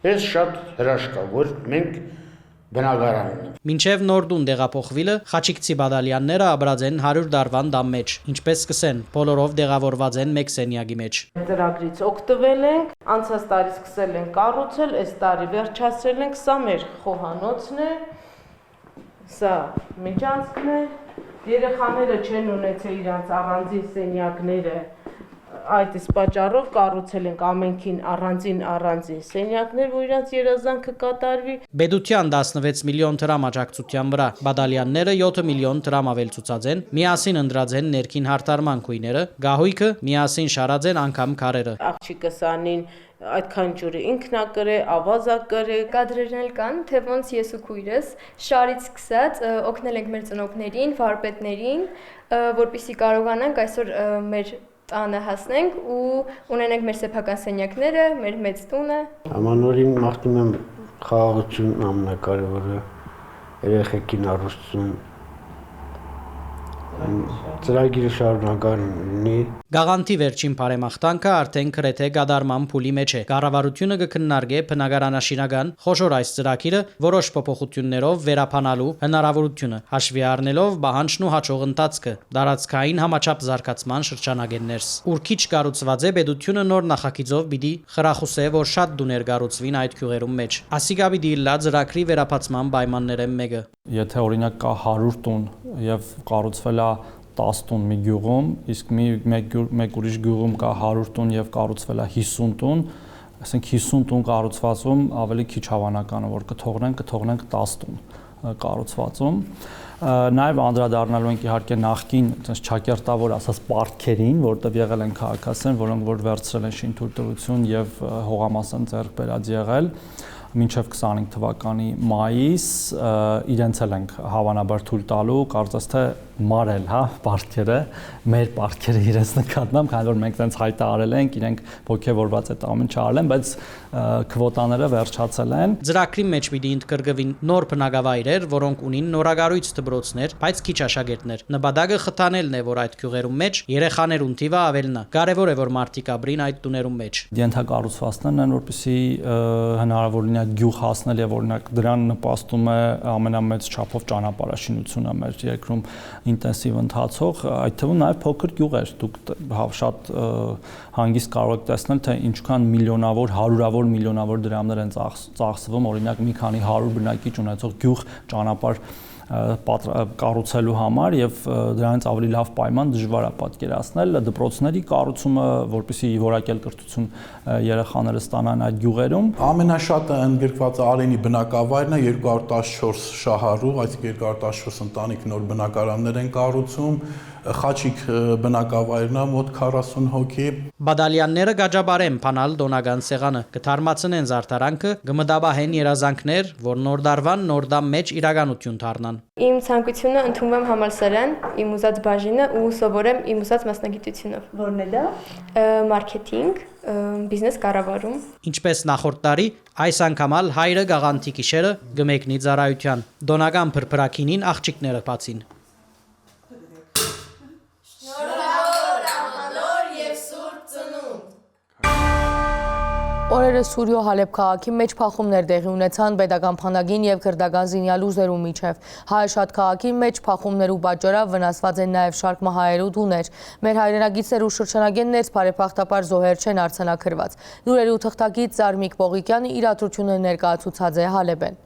Ես շատ հրաշք է, որ մենք բնակարան ունենք։ Մինչև Նորդուն դեղափոխվելը Խաչիկցի բադալյանները ապրած են 100 դարվան դամ մեջ, ինչպես սկսեն, բոլորով դեղավորված են մեկ սենյակի մեջ։ Ծրագրից օգտվել ենք, անցած տարի սկսել ենք կառուցել, այս տարի վերջացրել ենք, սա մեր խոհանոցն է, սա միջանցքն է, երեխաները չեն ունեցել իրանց առանձին սենյակները Այդ իսկ պատճառով կառուցել ենք ամենքին առանձին սենյակներ, որ իրանց երազանքը կատարվի։ Բեդության 16 միլիոն դրամ աջակցության վրա բադալյանները 7 միլիոն դրամ ավելցուցած են, միասին ընդրած են ներքին հարթարման քույները, գահույքը միասին շարած են անգամ քարերը։ Աղջիկս անին այդքան ջուրը ինքնակրե, ավազա կրե, կադրերն էլ կան, թե ոնց ես ու քույրս շարից սկսած օգնել ենք մեր ծնողներին, վարպետներին, որպեսզի կարողանանք այսօր մեր տանը հասնենք ու ունենենք մեր սեփական սենյակները, մեր մեծ տունը։ Ամանորին մաղթում եմ խաղաղություն ամենակարևորը, երեխեքին առողջություն, ծրագիրը շարունական լինի։ Գաղանթի վերջին բարեմաղթանքը արդեն գրեթե գադարման փուլի մեջ է։ Կառավարությունը կքննարկե բնակարանաշինական խոշոր այս ծրագիրը որոշ փոփոխություններով վերապանալու հնարավորությունը, հաշվի առնելով բանջն ու հաջող ընթացքը, դարածքային համաչափ զարգացման շրջանագեններս։ Ուրքիչ կառուցված է պետությունը նոր նախագիծով պիտի խրախուսե, որ շատ դուներ կառուցվին այդ գյուղերում մեջ։ Ասիկա պիտի լա ծրագրի վերապացման պայմաններն մեկը։ Եթե օրինակ կա 100 տուն եւ կառուցվել է 10 տուն մի գյուղում, իսկ մեկ ուրիշ գյուղում կա 100 տուն եւ կառուցվել է 50 տուն, ասենք 50 տուն կառուցվածում ավելի քիչ հավանական է որ կթողնենք 10 տուն կառուցվածում։ Նաև անդրադառնալու ենք իհարկե նախքին ճակերտավոր ասած պարտքերին, որտեղ եղել են քաղաքացիներ, որոնք որ վերցրել են շինթույլտվություն եւ հողամաս են ձեռք բերած եղել մինչև 25 թվականի մայիս իրենց էլ ենք հավանաբար թույլ տալու, կարծես թե մարել, հա, պարտքերը, մեր պարտքերը իրենց նկատմամբ, քանի որ մենք տենց հայտարարել ենք, իրենք ողջևորված այդ ամեն ինչը արել են, բայց քվոտաները վերջացել են։ Ծրագրի մեջ պիտի ընդգրկվին նոր բնակավայրեր, որոնք ունին նորագարույց դպրոցներ, բայց քիչ աշակերտներ։ Նպատակը խթանելն է, որ այդ գյուղերում մեջ երեխաներուն թիվը ավելնա։ Կարևոր է, որ մարդիկ ապրին այդ տուներում մեջ։ Ենթակառուցվածքներն են, որպեսզի հնարավոր լինի այդ գյուղ հասնել եւ օրինակ դրան նպաստում է ամենամեծ չափով ճանապարհաշինությունը մեր երկրում ինտենսիվ ընթացող, այդ թվում նաև փոքր գյուղեր, դուք շատ հանգիստ կարող եք տեսնել, թե ինչքան միլիոնավոր, հարյուրավոր միլիոնավոր դրամներ են ծախսվում, օրինակ մի քանի 100 բնակիչ ունեցող գյուղ ճանապարհ կառուցելու համար եւ դրանից ավելի լավ պայման դժվար է պատկերացնել դպրոցների կառուցումը, որպեսզի որակյալ կրթություն երեխաները ստանան այդ գյուղերում։ Ամենաշատը ընդգրկված Արենի բնակավայրն է 214 շահառու, այսինքն 214 ընտանիք նոր բնակարաններ են կառուցում, Խաչիկ բնակավայրն է մոտ 40 հոգի։ Բադալյանները գաջաբարեն փանալ դոնական սեղանը, կթարմացնեն զարդարանքը, կմտաբահեն երազանքներ, որ նոր դարվան նոր դամ մեջ իրականություն դառնան։ Իմ ցանկությունը ընդունվեմ համալսարան, իմ ուզած բաժինը ու սովորեմ իմ ուզած մասնագիտությունով։ Որն է դա։ Մարքեթինգ, բիզնես կառավարում։ Ինչպես նախորդ տարի, այս անգամ հայրը գաղանթի գիշերը գմեկնի ծառայության։ Դոնական փրփրակինին աղջիկները բացին։ Օրերս Սուրիո Հալեբ քաղաքի մեջ փախումներ տեղի ունեցան պետական բանակին եւ քրդական զինյալ ուժերու միջև։ Հայաշատ քաղաքի մեջ փախումներու պատճառով վնասված են նաեւ շարք մահայերու տուներ։ Մեր հայրենագիտներու շրջանագեններից բարեփոխտապար զոհեր չեն արձանագրված։ Լուրերու թղթակից Զարմիկ Պողիկյանը իրադրությունը ներկայացուցած է Հալեբեն։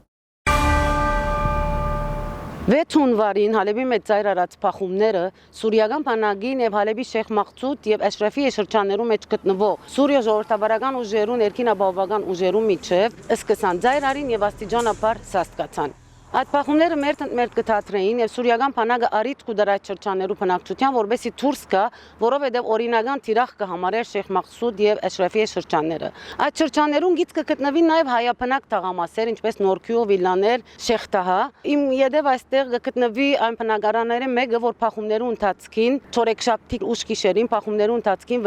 6 հունվարին Հալեբի մեջ ծայր արած փախումները Սուրիական բանակին եւ Հալեբի Շեյխ Մաղսուդ եւ Էշրեֆի շրջաններում մեջ գտնվող Սուրիա ժողովրդավարական ուժերու ներքին ապահովական ուժերու միջև սկսան ծայր արին եւ աստիճանաբար սաստկացան։ Այդ փախումները մերթ կթատրեին եւ Սուրիական բանակը արիտ կուդարած շրջաններու բնակչության որբեսի դուրս գա, որովհետեւ օրինական թիրախ կհամարեր Շեյխ Մաղսուդ եւ Էշրեֆի շրջանները։ Այդ շրջաններում գից կգտնվին նաեւ հայապնակ թաղամասեր, ինչպես Նորքյու, Վիլաներ, Շեխտահա։ Իմ յետև այստեղ կգտնվի այն բնակարանները մեկը, որ փախումներու ընթացքին չորեքշաբթի ուշ գիշերին փախումներու ընթացքին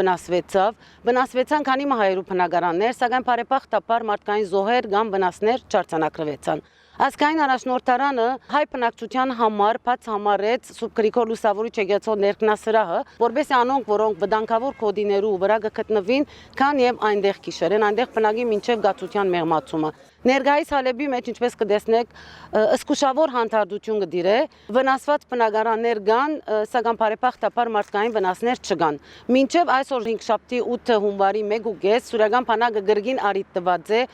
վնասվեցան քանի մահայերու բնակարաններ, սակայն բարեփոխտապար մարդկային զոհեր կամ վնասներ չարձանագրվեցան։ Ազգային առաջնորդարանը հայ բնակչության համար բաց համարեց Սուրբ Գրիգոր Լուսավորիչ եկեղեցու ներքնասրահը, որովհետեւ անոնք, որոնք վտանգավոր կոդիներու վրա կգտնվին, քան եւ այնտեղ գիշերեն, այնտեղ բնակի մինչեւ գացության մեղմացումը։ Ներկայիս Հալեբի մեջ, ինչպես կտեսնեք, ըսկուշավոր հանդարտություն կդիրե, վնասված բնակարաններ կան, սակայն բարեփոխտապար մարդկային վնասներ չկան։ Մինչև այսօր 5-շաբթի 8 հունվարի 1:30 Սուրիական բանակը գրգին արիտ տված է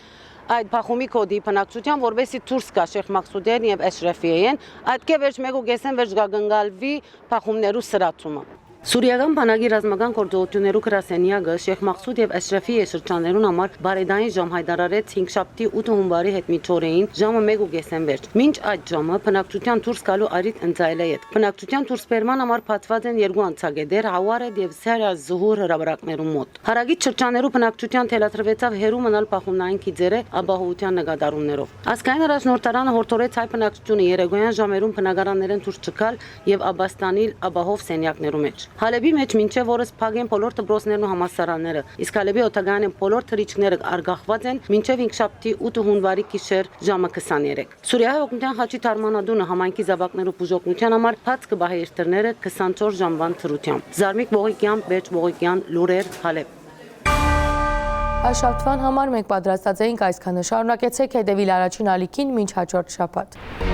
այդ փախումի կոդի բնակչության, որովհետեւ դուրս կա Շեյխ Մաղսուդեն եւ Էշրեֆիեն, այդ կեվերջ 1:30 վերջ գանգալվի փախումներու սրացումը։ Սուրիական բանակի ռազմական գործողություններու գրասենյակը Շեյխ Մաղսուդ եւ Էշրեֆի շրջաններուն համար բարեդային ժամ հայտարարեց 5-շաբթի 8 հունվարի հետ միջօրեին ժամը 1:30 վերջ։ Մինչ այդ ժամը բնակչության դուրս գալու արիտ ընծայել է։ Բնակչության դուրսբերման համար փաթված են երկու անցագետեր Հավարեդ եւ Սարիա Զուհուր հրաբարակներու մոտ։ Հարագից շրջաններու բնակչության թելաթրվեցավ հերու մնալ փախումնային քիծերը ապահովության նկատառումներով։ Ազգային առաջնորդարանը հորդորեց հայ բնակչությունը երեկոյան ժամերուն բնակարաններեն դուրս չգալ եւ Աբաստանիլ ապահով սենյակներու մեջ։ Հալեբի մեջ մինչև օրս փակ են բոլոր դպրոցներն ու համալսարանները, իսկ Հալեբի օտագայինեն բոլոր թռիչքները արգախված են մինչև 5-շաբթի 8 հունվարի գիշեր ժամը 23։ Սուրիայի օգնության խաչի թարմանադունը համայնքի զավակներու բուժօգնության համար բաց կբահի իր դռները 24 ժամվան թրությամբ։ Զարմիկ Պողիկյան, Բեջ Պողիկյան, լուրեր Հալեբ։ Այս շաբթվան համար մենք պատրաստած էինք այսքանը։ Շարունակեցեք հետևել առաջին ալիքին մինչ հաջորդ շաբաթ։